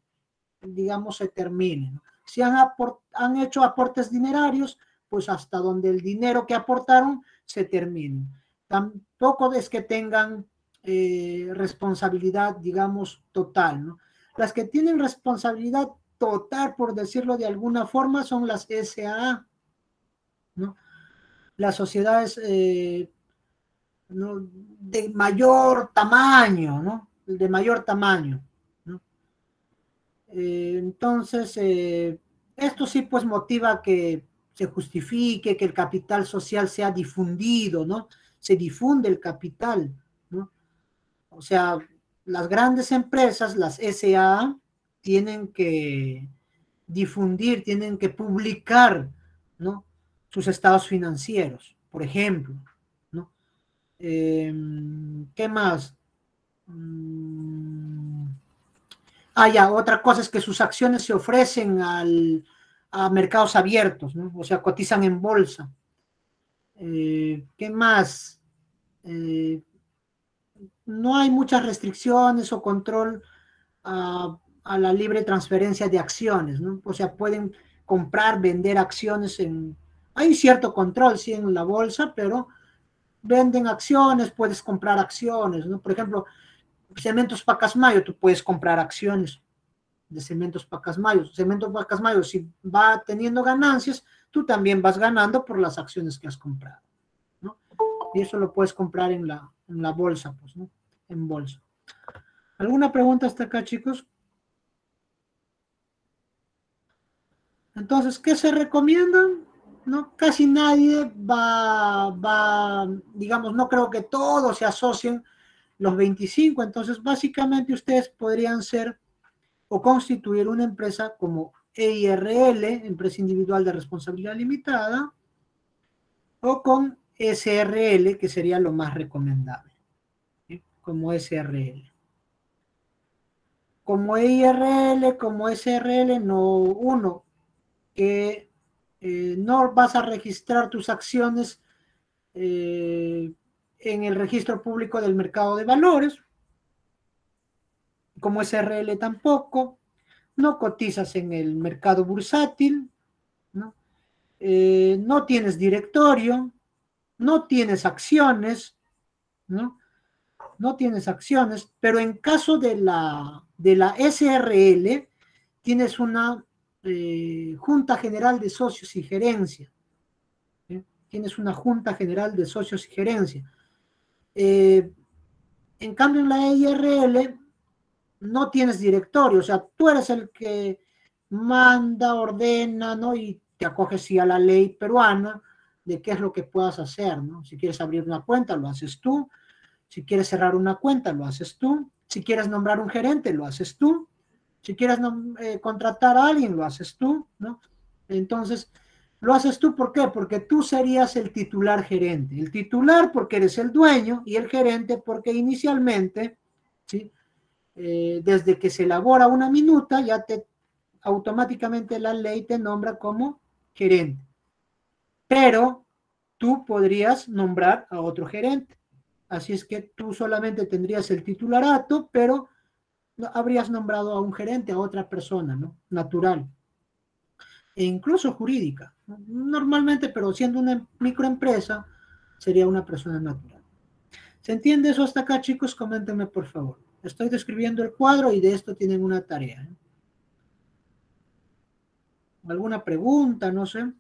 digamos, se terminen, ¿no? Si han hecho aportes dinerarios, pues hasta donde el dinero que aportaron se termine. Tampoco es que tengan responsabilidad, digamos, total, ¿no? Las que tienen responsabilidad total, por decirlo de alguna forma, son las SAA, ¿no? Las sociedades ¿no?, de mayor tamaño, ¿no? De mayor tamaño, ¿no? Entonces, esto sí pues motiva que se justifique, que el capital social sea difundido, ¿no? Se difunde el capital, ¿no? O sea, las grandes empresas, las SAA, tienen que difundir, tienen que publicar, ¿no?, sus estados financieros, por ejemplo, ¿no? ¿Qué más? Ya, otra cosa es que sus acciones se ofrecen a mercados abiertos, ¿no? O sea, cotizan en bolsa. ¿Qué más? no hay muchas restricciones o control a la libre transferencia de acciones, ¿no? O sea, pueden comprar, vender acciones hay cierto control, sí, en la bolsa, pero venden acciones, puedes comprar acciones, ¿no? Por ejemplo, Cementos Pacasmayo, tú puedes comprar acciones de Cementos Pacasmayo. Cementos Pacasmayo, si va teniendo ganancias, tú también vas ganando por las acciones que has comprado, ¿no? Y eso lo puedes comprar en la bolsa, pues, ¿no? En bolsa. ¿Alguna pregunta hasta acá, chicos? Entonces, ¿qué se recomienda? ¿No? Casi nadie digamos, no creo que todos se asocien los 25, entonces básicamente ustedes podrían ser o constituir una empresa como EIRL, Empresa Individual de Responsabilidad Limitada, o con SRL, que sería lo más recomendable, ¿sí? Como SRL. Como EIRL, como SRL, no, que no vas a registrar tus acciones en el registro público del mercado de valores, como SRL tampoco, no cotizas en el mercado bursátil, ¿no? No tienes directorio, no tienes acciones, ¿no? No tienes acciones, pero en caso de la SRL, tienes una Junta General de Socios y Gerencia. ¿Sí? Tienes una Junta General de Socios y Gerencia. En cambio, en la EIRL no tienes directorio, o sea, tú eres el que manda, ordena, ¿no? Y te acoges sí a la ley peruana de qué es lo que puedas hacer, ¿no? Si quieres abrir una cuenta, lo haces tú. Si quieres cerrar una cuenta, lo haces tú. Si quieres nombrar un gerente, lo haces tú. Si quieres contratar a alguien, lo haces tú, ¿no? Entonces, lo haces tú, ¿por qué? Porque tú serías el titular gerente. El titular porque eres el dueño y el gerente porque inicialmente, ¿sí? Desde que se elabora una minuta, ya automáticamente la ley te nombra como gerente. Pero tú podrías nombrar a otro gerente. Así es que tú solamente tendrías el titularato, pero habrías nombrado a un gerente, a otra persona, ¿no? Natural. E incluso jurídica, ¿no? Normalmente, pero siendo una microempresa, sería una persona natural. ¿Se entiende eso hasta acá, chicos? Coméntenme, por favor. Estoy describiendo el cuadro y de esto tienen una tarea, ¿eh? ¿Alguna pregunta? No sé.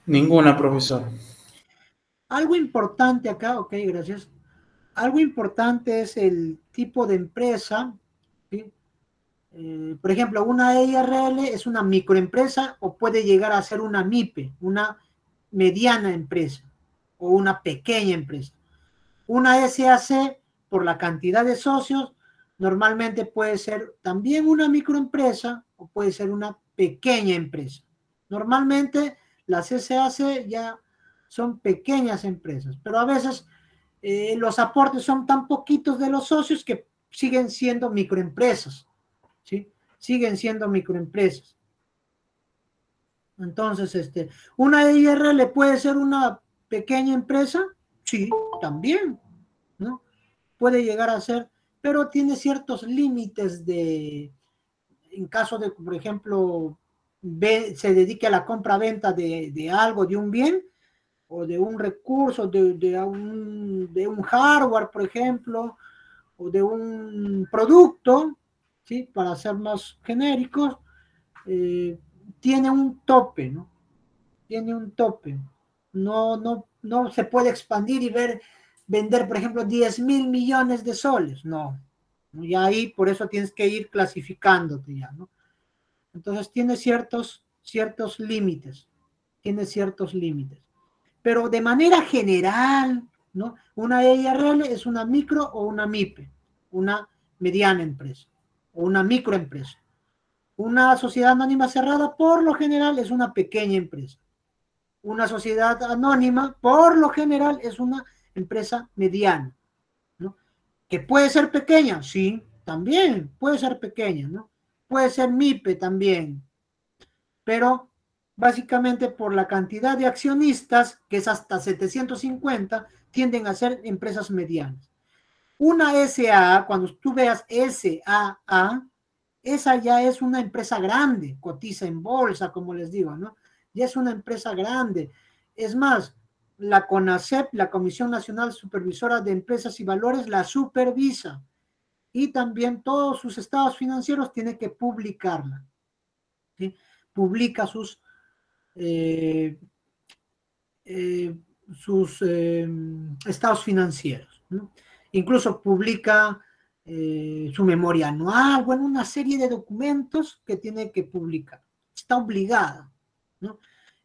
Ninguna, profesor. Algo importante acá, ok, gracias. Algo importante es el tipo de empresa, ¿sí? Por ejemplo, una EIRL es una microempresa o puede llegar a ser una MIPE, una mediana empresa o una pequeña empresa. Una SAC, por la cantidad de socios, normalmente puede ser también una microempresa o puede ser una pequeña empresa. Normalmente las SAC ya son pequeñas empresas, pero a veces los aportes son tan poquitos de los socios que siguen siendo microempresas, ¿sí? Siguen siendo microempresas. Entonces, ¿una EIRL puede ser una pequeña empresa? Sí, también, ¿no? Puede llegar a ser, pero tiene ciertos límites en caso de, por ejemplo, se dedique a la compra-venta de algo, de un bien, o de un recurso, de un hardware, por ejemplo, o de un producto, ¿sí? Para ser más genéricos, tiene un tope, ¿no? Tiene un tope. No se puede expandir y vender, por ejemplo, 10.000 millones de soles. No. Y ahí, por eso tienes que ir clasificándote ya, ¿no? Entonces tiene ciertos límites. Tiene ciertos límites. Pero de manera general, ¿no? Una EIRL es una micro o una MIPE, una mediana empresa o una microempresa. Una sociedad anónima cerrada, por lo general, es una pequeña empresa. Una sociedad anónima, por lo general, es una empresa mediana, ¿no? ¿Que puede ser pequeña? Sí, también puede ser pequeña, ¿no? puede ser MIPE también, pero básicamente por la cantidad de accionistas, que es hasta 750, tienden a ser empresas medianas. Una SAA, cuando tú veas SAA, esa ya es una empresa grande, cotiza en bolsa, como les digo, ¿no? Ya es una empresa grande. Es más, la CONACEP, la Comisión Nacional Supervisora de Empresas y Valores, la supervisa. Y también todos sus estados financieros tiene que publicarla, ¿sí? Publica sus estados financieros, ¿no? Incluso publica su memoria anual, bueno, una serie de documentos que tiene que publicar. Está obligada, ¿no?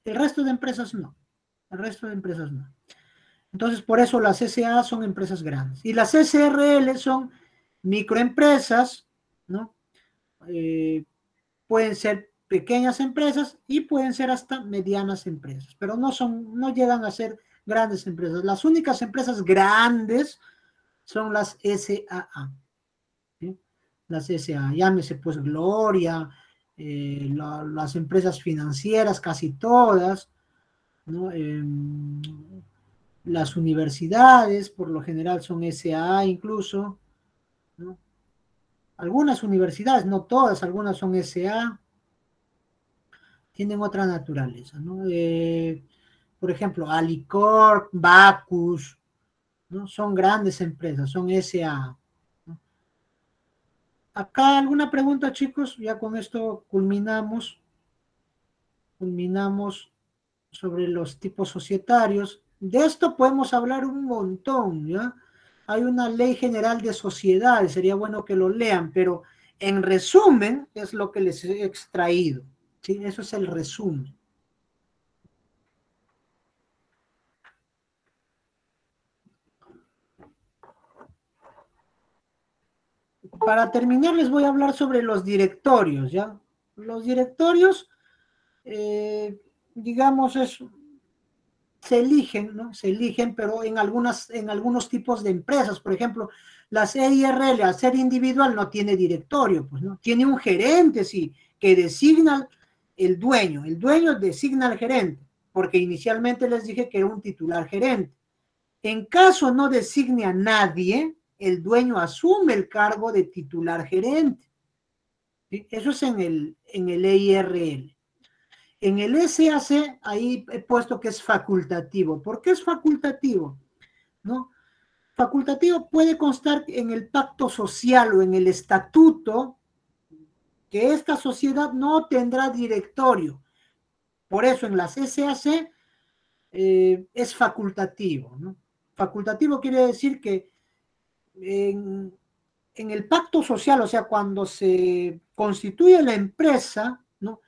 El resto de empresas no. El resto de empresas no. Entonces, por eso las SA son empresas grandes. Y las SRL son microempresas, ¿no? Pueden ser pequeñas empresas y pueden ser hasta medianas empresas, pero no llegan a ser grandes empresas. Las únicas empresas grandes son las SAA, ¿sí? Las SAA, llámese pues Gloria, las empresas financieras, casi todas, ¿no? Las universidades, por lo general son SAA incluso, ¿no? Algunas universidades, no todas, algunas son SAA, tienen otra naturaleza, ¿no? Por ejemplo, Alicorp, Bacus, ¿no? Son grandes empresas, son SAA, ¿no? Acá alguna pregunta, chicos, ya con esto culminamos sobre los tipos societarios. De esto podemos hablar un montón, ¿ya? Hay una ley general de sociedades, sería bueno que lo lean, pero en resumen es lo que les he extraído, ¿sí? Eso es el resumen. Para terminar les voy a hablar sobre los directorios, ¿ya? Los directorios, digamos, se eligen, ¿no? Se eligen, pero en algunos tipos de empresas. Por ejemplo, las EIRL, al ser individual, no tiene directorio, pues, ¿no? Tiene un gerente, sí, que designa el dueño. El dueño designa al gerente, porque inicialmente les dije que era un titular gerente. En caso no designe a nadie, el dueño asume el cargo de titular gerente, ¿sí? Eso es en el EIRL. En el SAC, ahí he puesto que es facultativo. ¿Por qué es facultativo? ¿No? Facultativo puede constar en el pacto social o en el estatuto que esta sociedad no tendrá directorio. Por eso en las SAC es facultativo, ¿no? Facultativo quiere decir que en el pacto social, o sea, cuando se constituye la empresa, ¿no?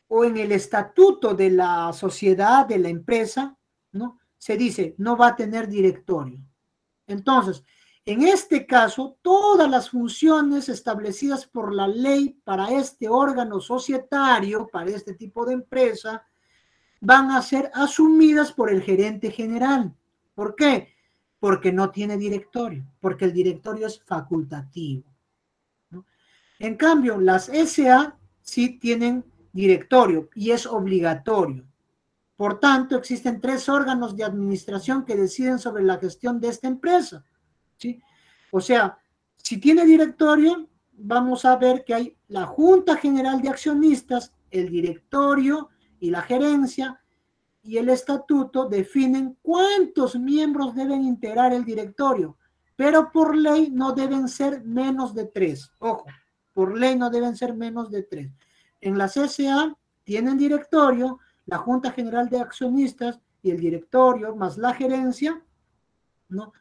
O en el estatuto de la sociedad, de la empresa, ¿no? Se dice, no va a tener directorio. Entonces, en este caso, todas las funciones establecidas por la ley para este órgano societario, para este tipo de empresa, van a ser asumidas por el gerente general. ¿Por qué? Porque no tiene directorio, porque el directorio es facultativo, ¿no? En cambio, las SA sí tienen directorio y es obligatorio. Por tanto, existen 3 órganos de administración que deciden sobre la gestión de esta empresa, ¿sí? O sea, si tiene directorio, vamos a ver que hay la Junta General de Accionistas, el directorio y la gerencia, y el estatuto definen cuántos miembros deben integrar el directorio, pero por ley no deben ser menos de 3. Ojo, por ley no deben ser menos de 3. En las SA tienen directorio, la Junta General de Accionistas y el directorio más la gerencia, ¿no?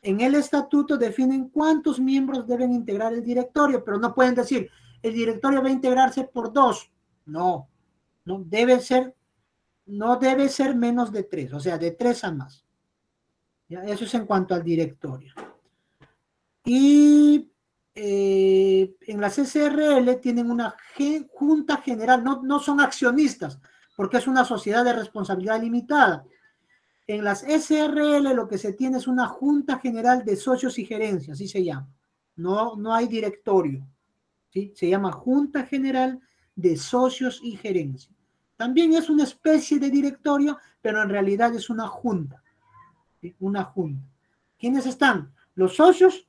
En el estatuto definen cuántos miembros deben integrar el directorio, pero no pueden decir, el directorio va a integrarse por 2. No, no debe ser menos de 3, o sea, de 3 a más. ¿Ya? Eso es en cuanto al directorio. Y en las SRL tienen una junta general, no son accionistas, porque es una sociedad de responsabilidad limitada. En las SRL lo que se tiene es una junta general de socios y gerencia, así se llama. No hay directorio, ¿sí? Se llama Junta General de Socios y Gerencia. También es una especie de directorio, pero en realidad es una junta, ¿sí? Una junta. ¿Quiénes están? Los socios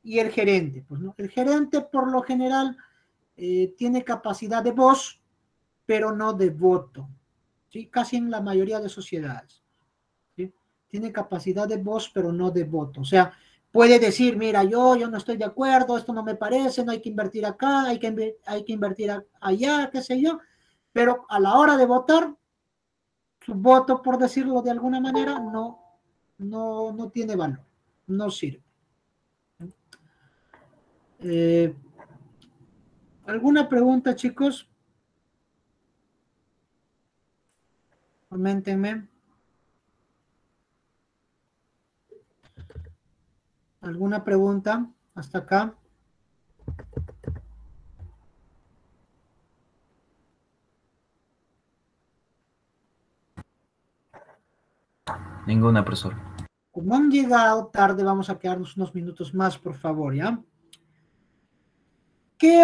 y el gerente. Pues, ¿no? El gerente, por lo general, tiene capacidad de voz, pero no de voto, ¿sí? Casi en la mayoría de sociedades, ¿sí? Tiene capacidad de voz, pero no de voto. O sea, puede decir, mira, yo no estoy de acuerdo, esto no me parece, no hay que invertir acá, hay que invertir allá, qué sé yo, pero a la hora de votar, su voto, por decirlo de alguna manera, no tiene valor, no sirve. ¿Alguna pregunta, chicos? Coméntenme. ¿Alguna pregunta hasta acá? Ninguna, profesor. Como han llegado tarde, vamos a quedarnos unos minutos más, por favor, ¿ya? ¿Qué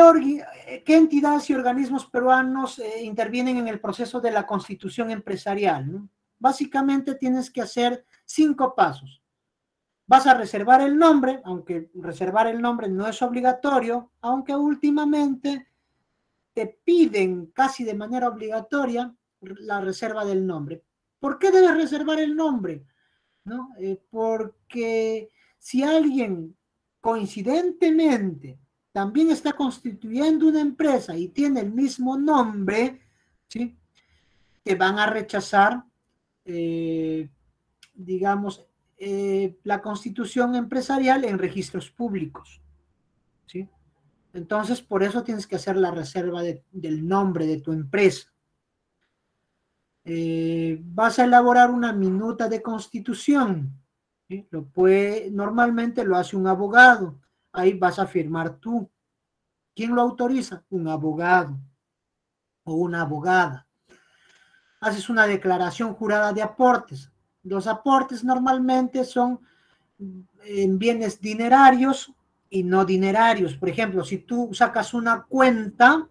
entidades y organismos peruanos intervienen en el proceso de la constitución empresarial, ¿no? Básicamente tienes que hacer 5 pasos. Vas a reservar el nombre, aunque reservar el nombre no es obligatorio, aunque últimamente te piden casi de manera obligatoria la reserva del nombre. ¿Por qué debes reservar el nombre? ¿No? Porque si alguien coincidentemente también está constituyendo una empresa y tiene el mismo nombre, ¿sí? Te van a rechazar, digamos, la constitución empresarial en registros públicos, ¿sí? Entonces, por eso tienes que hacer la reserva del nombre de tu empresa. Vas a elaborar una minuta de constitución, ¿sí? Normalmente lo hace un abogado. Ahí vas a firmar tú. ¿Quién lo autoriza? Un abogado o una abogada. Haces una declaración jurada de aportes. Los aportes normalmente son en bienes dinerarios y no dinerarios. Por ejemplo, si tú sacas una cuenta,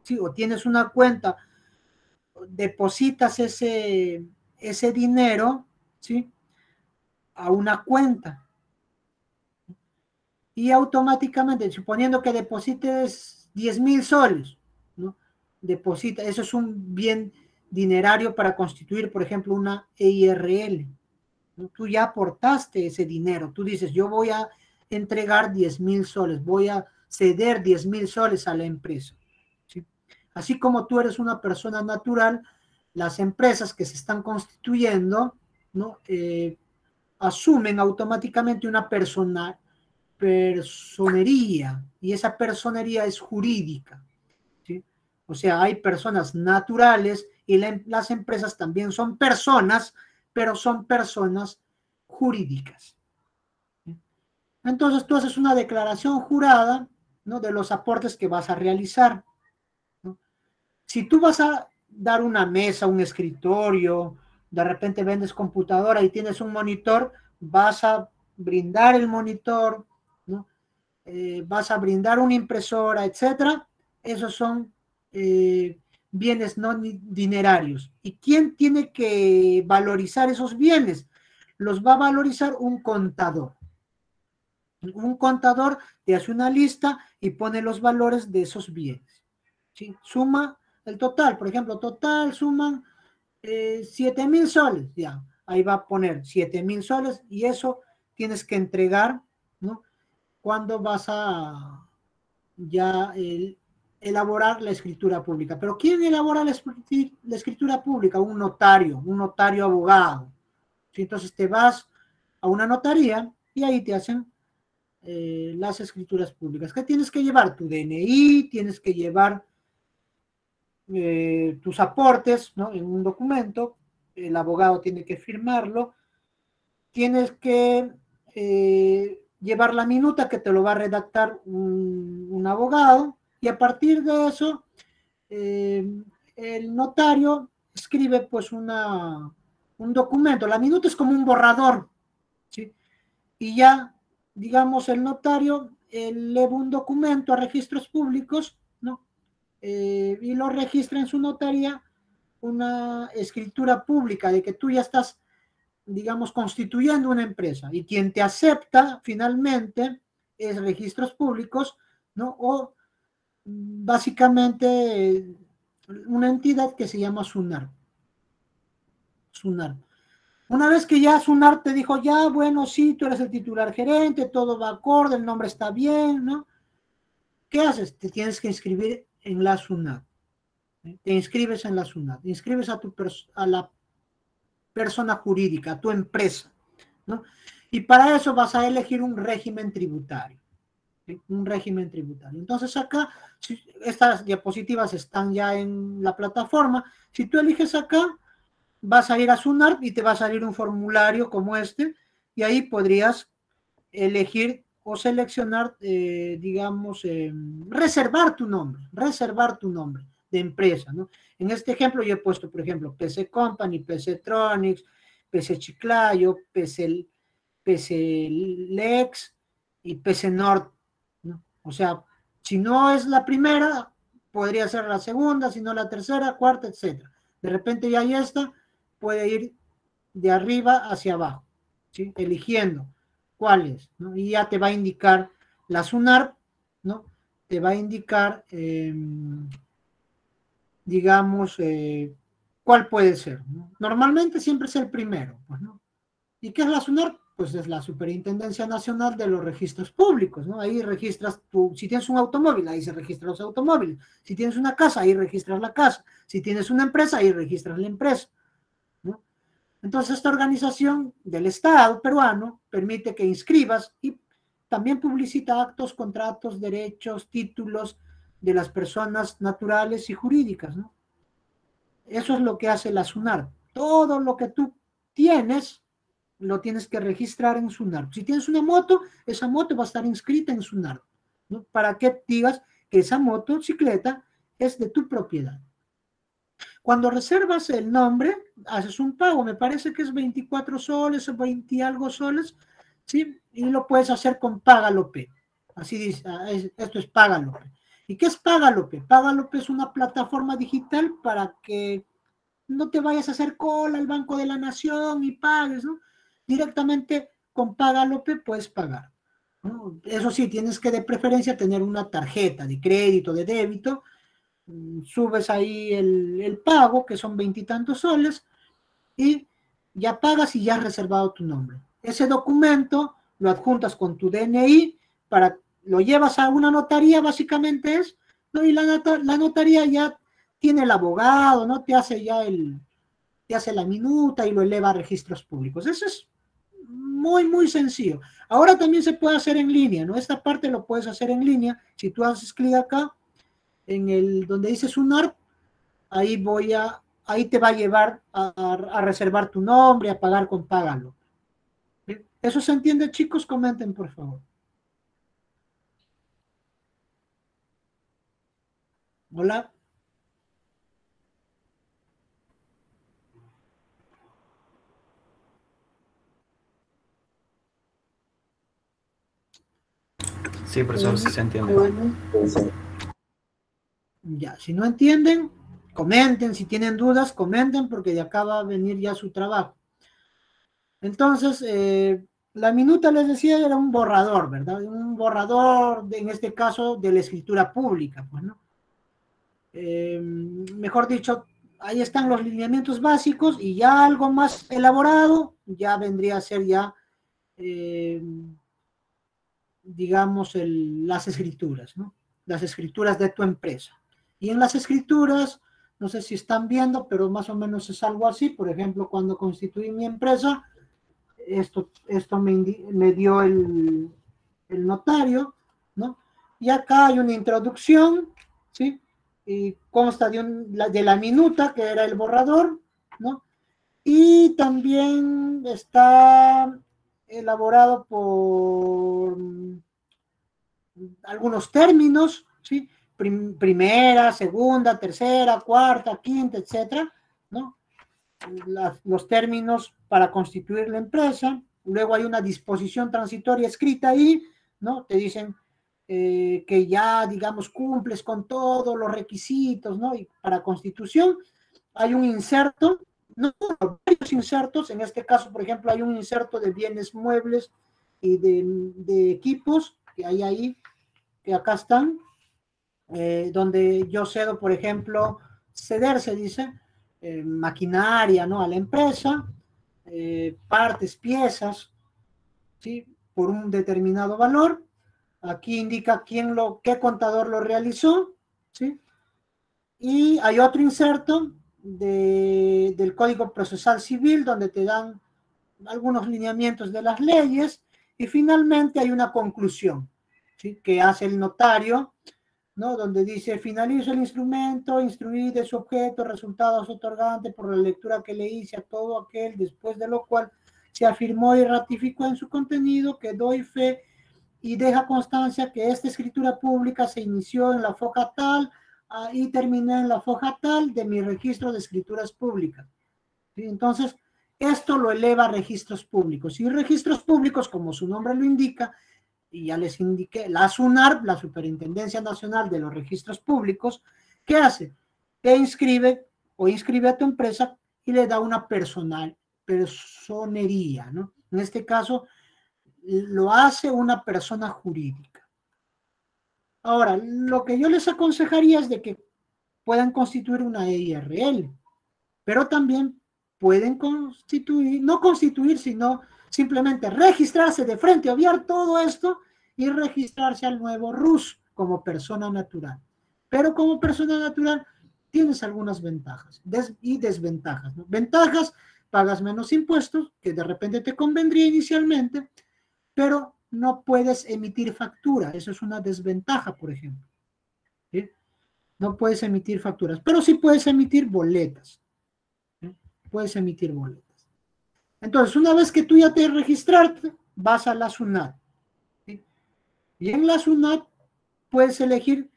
¿sí? O tienes una cuenta, depositas ese dinero, ¿sí? A una cuenta. Y automáticamente, suponiendo que deposites 10.000 soles, ¿no? Deposita, eso es un bien dinerario para constituir, por ejemplo, una EIRL, ¿no? Tú ya aportaste ese dinero, tú dices, yo voy a entregar 10.000 soles, voy a ceder 10.000 soles a la empresa, ¿sí? Así como tú eres una persona natural, las empresas que se están constituyendo, ¿no? Asumen automáticamente una personería, y esa personería es jurídica, ¿sí? O sea, hay personas naturales y las empresas también son personas, pero son personas jurídicas, ¿sí? Entonces tú haces una declaración jurada, ¿no? De los aportes que vas a realizar, ¿no? Si tú vas a dar una mesa, un escritorio, de repente vendes computadora y tienes un monitor, vas a brindar el monitor, ¿no? Vas a brindar una impresora, etcétera. Esos son bienes no dinerarios. ¿Y quién tiene que valorizar esos bienes? Los va a valorizar un contador. Un contador te hace una lista y pone los valores de esos bienes, ¿sí? Suma el total, por ejemplo, total suman 7.000 soles, ya, ahí va a poner 7.000 soles y eso tienes que entregar, ¿no? Cuando vas a ya elaborar la escritura pública. Pero ¿quién elabora la escritura pública? Un notario abogado, ¿sí? Entonces te vas a una notaría y ahí te hacen las escrituras públicas. ¿Qué tienes que llevar? Tu DNI, tienes que llevar tus aportes, ¿no? En un documento, el abogado tiene que firmarlo, tienes que llevar la minuta que te lo va a redactar un abogado, y a partir de eso el notario escribe pues un documento. La minuta es como un borrador, ¿sí? Y ya, digamos, el notario eleva un documento a registros públicos, ¿no? Y lo registra en su notaría, una escritura pública de que tú ya estás, digamos, constituyendo una empresa, y quien te acepta finalmente es registros públicos, ¿no? O básicamente una entidad que se llama SUNAR. SUNAR. Una vez que ya SUNAR te dijo, ya, bueno, sí, tú eres el titular gerente, todo va acorde, el nombre está bien, ¿no? ¿Qué haces? Te tienes que inscribir en la SUNAR. Te inscribes en la SUNAR, te inscribes a la persona jurídica, a tu empresa, ¿no? Y para eso vas a elegir un régimen tributario. ¿Sí? Un régimen tributario. Entonces acá, estas diapositivas están ya en la plataforma. Si tú eliges acá, vas a ir a SUNAR y te va a salir un formulario como este, y ahí podrías elegir o seleccionar, digamos, reservar tu nombre de empresa, ¿no? En este ejemplo yo he puesto, por ejemplo, PC Company, PC Tronics, PC Chiclayo, PC Lex y PC Nord, ¿no? O sea, si no es la primera, podría ser la segunda, si no la tercera, cuarta, etcétera. De repente ya está, puede ir de arriba hacia abajo, ¿sí? Eligiendo cuál es, ¿no? Y ya te va a indicar la SUNAR, ¿no? Te va a indicar, digamos, cuál puede ser, ¿no? Normalmente siempre es el primero, pues, ¿no? ¿Y qué es la SUNAR? Pues es la Superintendencia Nacional de los Registros Públicos, ¿no? Ahí registras si tienes un automóvil, ahí se registran los automóviles. Si tienes una casa, ahí registras la casa. Si tienes una empresa, ahí registras la empresa, ¿no? Entonces, esta organización del Estado peruano permite que inscribas y también publicita actos, contratos, derechos, títulos de las personas naturales y jurídicas, ¿no? Eso es lo que hace la SUNAR. Todo lo que tú tienes lo tienes que registrar en SUNAR. Si tienes una moto, esa moto va a estar inscrita en SUNAR, ¿no? Para que digas que esa motocicleta es de tu propiedad. Cuando reservas el nombre, haces un pago, me parece que es 24 soles o 20 y algo soles, ¿sí? Y lo puedes hacer con Pagalope. Así dice, esto es Pagalope. ¿Y qué es Pagalope? Pagalope es una plataforma digital para que no te vayas a hacer cola al Banco de la Nación y pagues, ¿no? Directamente con Pagalope puedes pagar, ¿no? Eso sí, tienes que de preferencia tener una tarjeta de crédito, de débito. Subes ahí el pago, que son 20 y tantos soles, y ya pagas y ya has reservado tu nombre. Ese documento lo adjuntas con tu DNI, lo llevas a una notaría, básicamente es, ¿no? Y la notaría ya tiene el abogado, ¿no? Te hace la minuta y lo eleva a registros públicos. Eso es muy, muy sencillo. Ahora también se puede hacer en línea, ¿no? Esta parte lo puedes hacer en línea. Si tú haces clic acá, donde dice SUNAR, ahí te va a llevar a reservar tu nombre, a pagar con Págalo. ¿Eso se entiende, chicos? Comenten, por favor. Hola. Sí, profesor, sí se entiende. Ya, si no entienden, comenten. Si tienen dudas, comenten, porque de acá va a venir ya su trabajo. Entonces, la minuta, les decía, era un borrador, ¿verdad? Un borrador, en este caso, de la escritura pública, pues, ¿no? Mejor dicho, ahí están los lineamientos básicos, y ya algo más elaborado ya vendría a ser ya, digamos, las escrituras, ¿no? Las escrituras de tu empresa. Y en las escrituras, no sé si están viendo, pero más o menos es algo así. Por ejemplo, cuando constituí mi empresa, esto me dio el notario, ¿no? Y acá hay una introducción, ¿sí? Y consta de la minuta, que era el borrador, ¿no? Y también está elaborado por algunos términos, ¿sí? Primera, segunda, tercera, cuarta, quinta, etcétera, ¿no? Los términos para constituir la empresa. Luego hay una disposición transitoria escrita ahí, ¿no? Te dicen que ya, digamos, cumples con todos los requisitos, ¿no? Y para constitución hay un inserto, no, varios insertos, en este caso, por ejemplo, hay un inserto de bienes muebles y de equipos que hay ahí, que acá están, donde yo cedo, por ejemplo, ceder, se dice, maquinaria, ¿no? A la empresa, partes, piezas, ¿sí? Por un determinado valor. Aquí indica qué contador lo realizó, ¿sí? Y hay otro inserto del Código Procesal Civil donde te dan algunos lineamientos de las leyes y finalmente hay una conclusión, ¿sí? Que hace el notario, ¿no? Donde dice: finalizo el instrumento, instruí de su objeto, resultados otorgantes por la lectura que le hice a todo aquel, después de lo cual se afirmó y ratificó en su contenido que doy fe y deja constancia que esta escritura pública se inició en la foja tal y terminé en la foja tal de mi registro de escrituras públicas. ¿Sí? Entonces, esto lo eleva a registros públicos. Y registros públicos, como su nombre lo indica, y ya les indiqué, la SUNARP, la Superintendencia Nacional de los Registros Públicos, ¿qué hace? Te inscribe o inscribe a tu empresa y le da una personería, ¿no? En este caso, lo hace una persona jurídica. Ahora, lo que yo les aconsejaría es de que puedan constituir una EIRL, pero también pueden constituir, no constituir, sino simplemente registrarse de frente, obviar todo esto y registrarse al nuevo RUS como persona natural. Pero como persona natural tienes algunas ventajas y desventajas, ¿no? Ventajas: pagas menos impuestos, que de repente te convendría inicialmente, pero no puedes emitir factura. Eso es una desventaja, por ejemplo. ¿Sí? No puedes emitir facturas, pero sí puedes emitir boletas. ¿Sí? Puedes emitir boletas. Entonces, una vez que tú ya te registraste, vas a la SUNAT. ¿Sí? Y en la SUNAT puedes elegir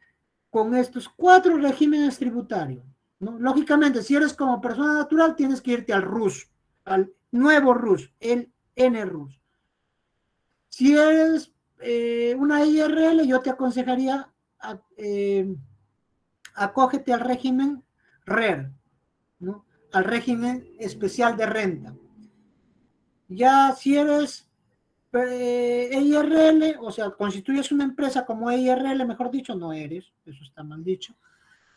con estos 4 regímenes tributarios, ¿no? Lógicamente, si eres como persona natural, tienes que irte al RUS, al nuevo RUS, el NRUS. Si eres una IRL, yo te aconsejaría acógete al régimen RER, ¿no? Al régimen especial de renta. Ya si eres EIRL, o sea, constituyes una empresa como EIRL, mejor dicho, no eres, eso está mal dicho.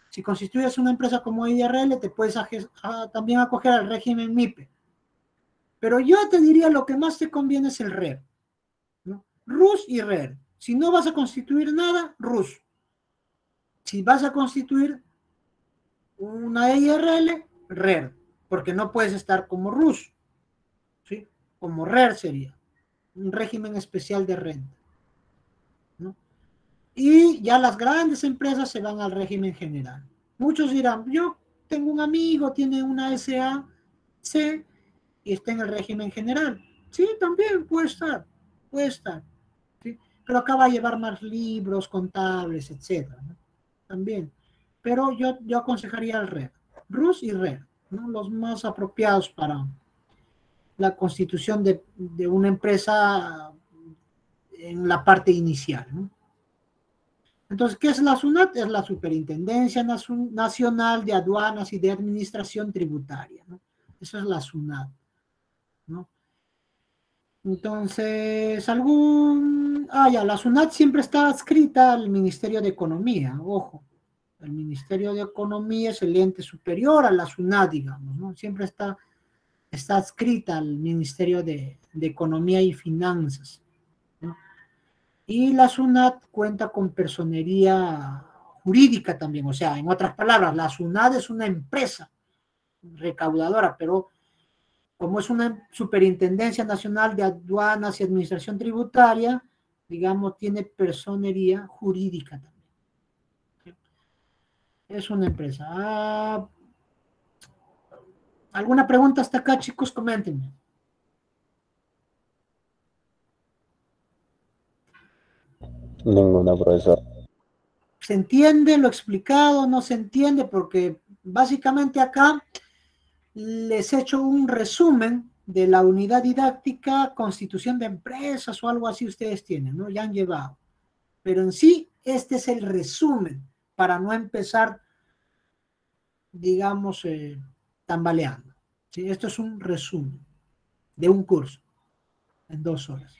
Si constituyes una empresa como EIRL, te puedes también acoger al régimen MIPE. Pero yo te diría, lo que más te conviene es el RER, ¿no? RUS y RER. Si no vas a constituir nada, RUS. Si vas a constituir una EIRL, RER, porque no puedes estar como RUS, ¿sí? Como RER sería un régimen especial de renta, ¿no? Y ya las grandes empresas se van al régimen general. Muchos dirán: yo tengo un amigo, tiene una SAC y está en el régimen general. Sí, también puede estar, ¿sí? Pero acá va a llevar más libros contables, etcétera, ¿no? También. Pero yo aconsejaría el RER, RUS y RER, ¿no? Los más apropiados para la constitución de una empresa en la parte inicial, ¿no? Entonces, ¿qué es la SUNAT? Es la Superintendencia Nacional de Aduanas y de Administración Tributaria, ¿no? Eso es la SUNAT, ¿no? Entonces, la SUNAT siempre está adscrita al Ministerio de Economía, ojo. El Ministerio de Economía es el ente superior a la SUNAT, digamos, ¿no? Siempre está adscrita al Ministerio de Economía y Finanzas, ¿no? Y la SUNAT cuenta con personería jurídica también, o sea, en otras palabras, la SUNAT es una empresa recaudadora, pero como es una Superintendencia Nacional de Aduanas y Administración Tributaria, digamos, tiene personería jurídica también. Es una empresa. ¿Alguna pregunta hasta acá, chicos? Coméntenme. Ninguna, profesor. ¿Se entiende lo explicado? ¿No se entiende? Porque básicamente acá les he hecho un resumen de la unidad didáctica, constitución de empresas o algo así ustedes tienen, ¿no? Ya han llevado. Pero en sí, este es el resumen para no empezar, digamos, tambaleando. ¿Sí? Esto es un resumen de un curso en 2 horas.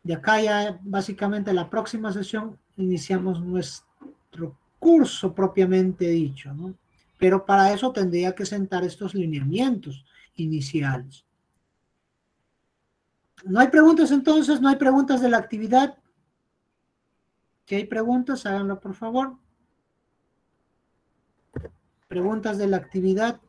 De acá ya básicamente la próxima sesión iniciamos nuestro curso propiamente dicho, ¿no? Pero para eso tendría que sentar estos lineamientos iniciales. ¿No hay preguntas entonces? ¿No hay preguntas de la actividad? Si hay preguntas, háganlo por favor. Preguntas de la actividad.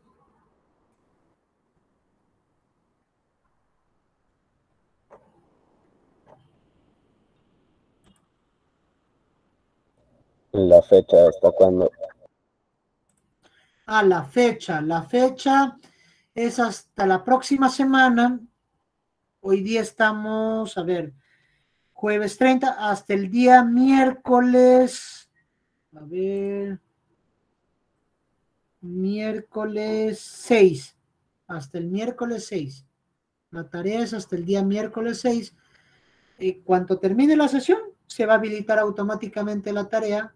La fecha, ¿hasta cuándo? Ah, la fecha. La fecha es hasta la próxima semana. Hoy día estamos, a ver, jueves 30 hasta el día miércoles. A ver. Miércoles 6. Hasta el miércoles 6. La tarea es hasta el día miércoles 6. Cuando termine la sesión, se va a habilitar automáticamente la tarea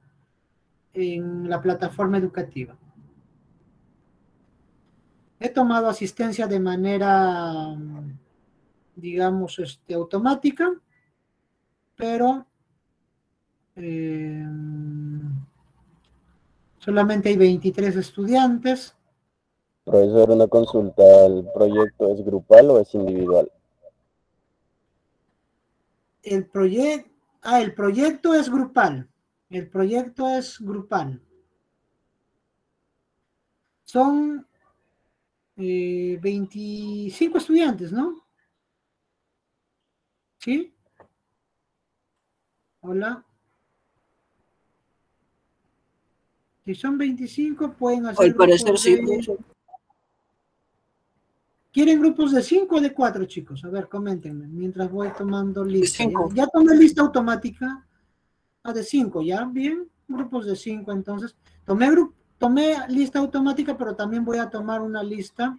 en la plataforma educativa. He tomado asistencia de manera, digamos, automática, pero solamente hay 23 estudiantes. Profesor, una consulta, ¿el proyecto es grupal o es individual? El proyecto es grupal. El proyecto es grupal. Son 25 estudiantes, ¿no? ¿Sí? Hola. Si son 25, pueden hacer Al parecer grupos sí, de... profesor. ¿Quieren grupos de 5 o de 4, chicos? A ver, coméntenme, mientras voy tomando lista. De 5. ¿Ya tomé lista automática? Ah, de 5, ¿ya? Bien, grupos de 5, entonces. Tomé lista automática, pero también voy a tomar una lista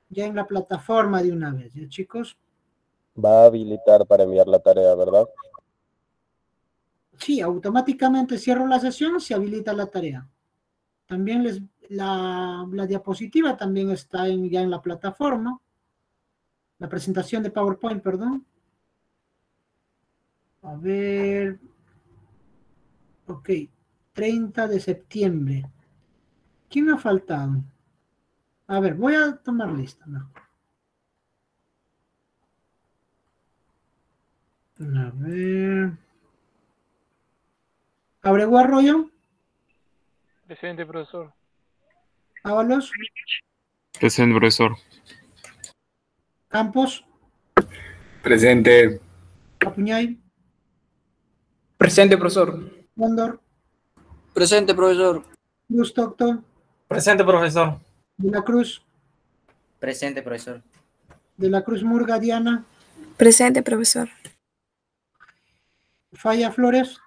ya en la plataforma de una vez, ¿ya, chicos? Va a habilitar para enviar la tarea, ¿verdad? Sí, automáticamente cierro la sesión, se habilita la tarea. También la diapositiva también está ya en la plataforma. La presentación de PowerPoint, perdón. A ver. Ok, 30 de septiembre. ¿Quién me ha faltado? A ver, voy a tomar lista. No. A ver. Abrego Arroyo. Presente, profesor. Ábalos. Presente, profesor. Campos. Presente. Apuñay. Presente, profesor. Cóndor. Presente, profesor. Cruz Tocto. Presente, profesor. De la Cruz. Presente, profesor. De la Cruz Murga, Diana. Presente, profesor. Falla Flores.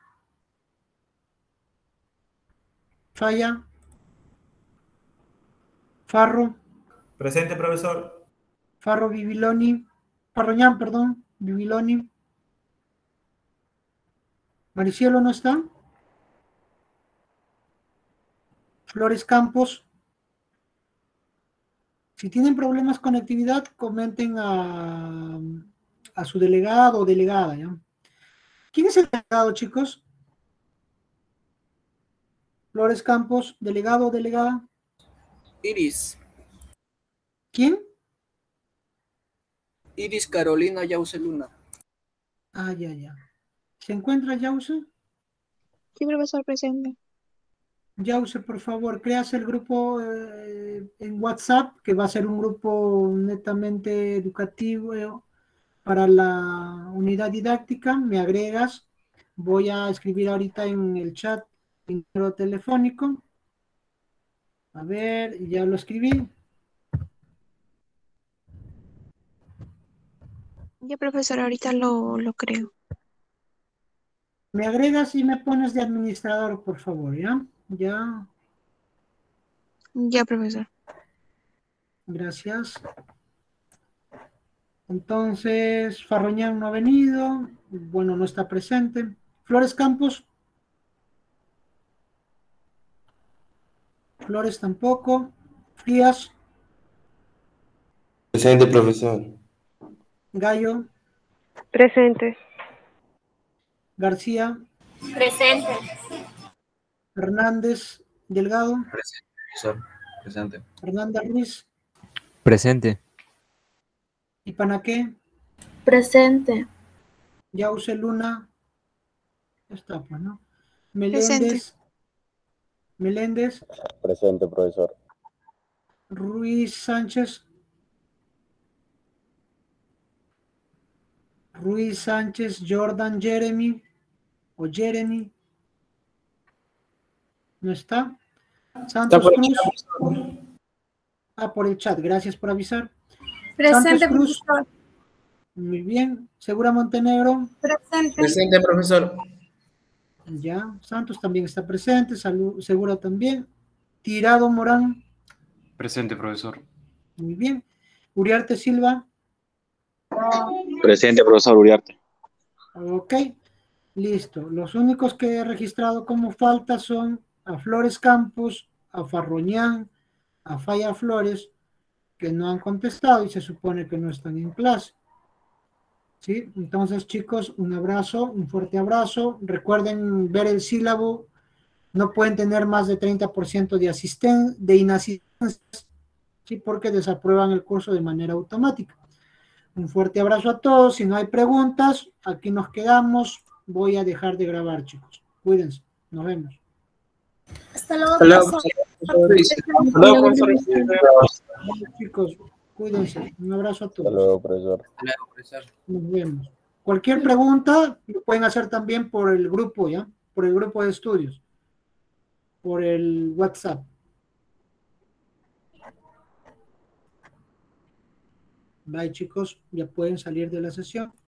Falla. Farro. Presente, profesor. Farro Bibiloni. Parroñán, perdón. Bibiloni. Maricielo no está. Flores Campos. Si tienen problemas con conectividad, comenten a su delegado o delegada, ¿ya? ¿Quién es el delegado, chicos? Flores Campos, delegado o delegada. Iris. ¿Quién? Iris Carolina Yause Luna. Ah, ya. ¿Se encuentra Yause? Sí, profesor, presente. Yause, por favor, creas el grupo en WhatsApp, que va a ser un grupo netamente educativo para la unidad didáctica. Me agregas. Voy a escribir ahorita en el chat el número telefónico. A ver, ya lo escribí. Ya, profesor, ahorita lo creo. Me agregas y me pones de administrador, por favor, ¿ya? Ya. Ya, profesor. Gracias. Entonces, Farroñán no ha venido. Bueno, no está presente. Flores Campos. Flores tampoco. Frías. Presente, profesor. Gallo. Presente. García. Presente. Hernández Delgado. Presente, profesor. Presente. Hernández Ruiz. Presente. ¿Y Panaqué? Presente. Yause Luna. Ya está, pues, ¿no? Presente. Meléndez. Meléndez. Presente, profesor. Ruiz Sánchez. Ruiz Sánchez, Jordan Jeremy. O Jeremy. ¿No está? Santos por el Cruz. chat. Por el chat. Gracias por avisar. Presente, Santos Cruz. profesor. Muy bien. Segura Montenegro. Presente. Presente, profesor. Ya. Santos también está presente. Segura también. Tirado Morán. Presente, profesor. Muy bien. Uriarte Silva. Presente, profesor Uriarte. Ok. Listo. Los únicos que he registrado como falta son a Flores Campos, a Farroñán, a Falla Flores, que no han contestado y se supone que no están en clase. ¿Sí? Entonces, chicos, un abrazo, un fuerte abrazo. Recuerden ver el sílabo. No pueden tener más de 30% de inasistencia, ¿sí? Porque desaprueban el curso de manera automática. Un fuerte abrazo a todos. Si no hay preguntas, aquí nos quedamos. Voy a dejar de grabar, chicos. Cuídense. Nos vemos. Hasta luego, Hasta luego, profesor. Hasta luego, profesor. Chicos, cuídense. Un abrazo a Hasta todos. luego, profesor. Nos vemos. Cualquier pregunta lo pueden hacer también por el grupo, ¿ya? Por el grupo de estudios. Por el WhatsApp. Bye, chicos. Ya pueden salir de la sesión.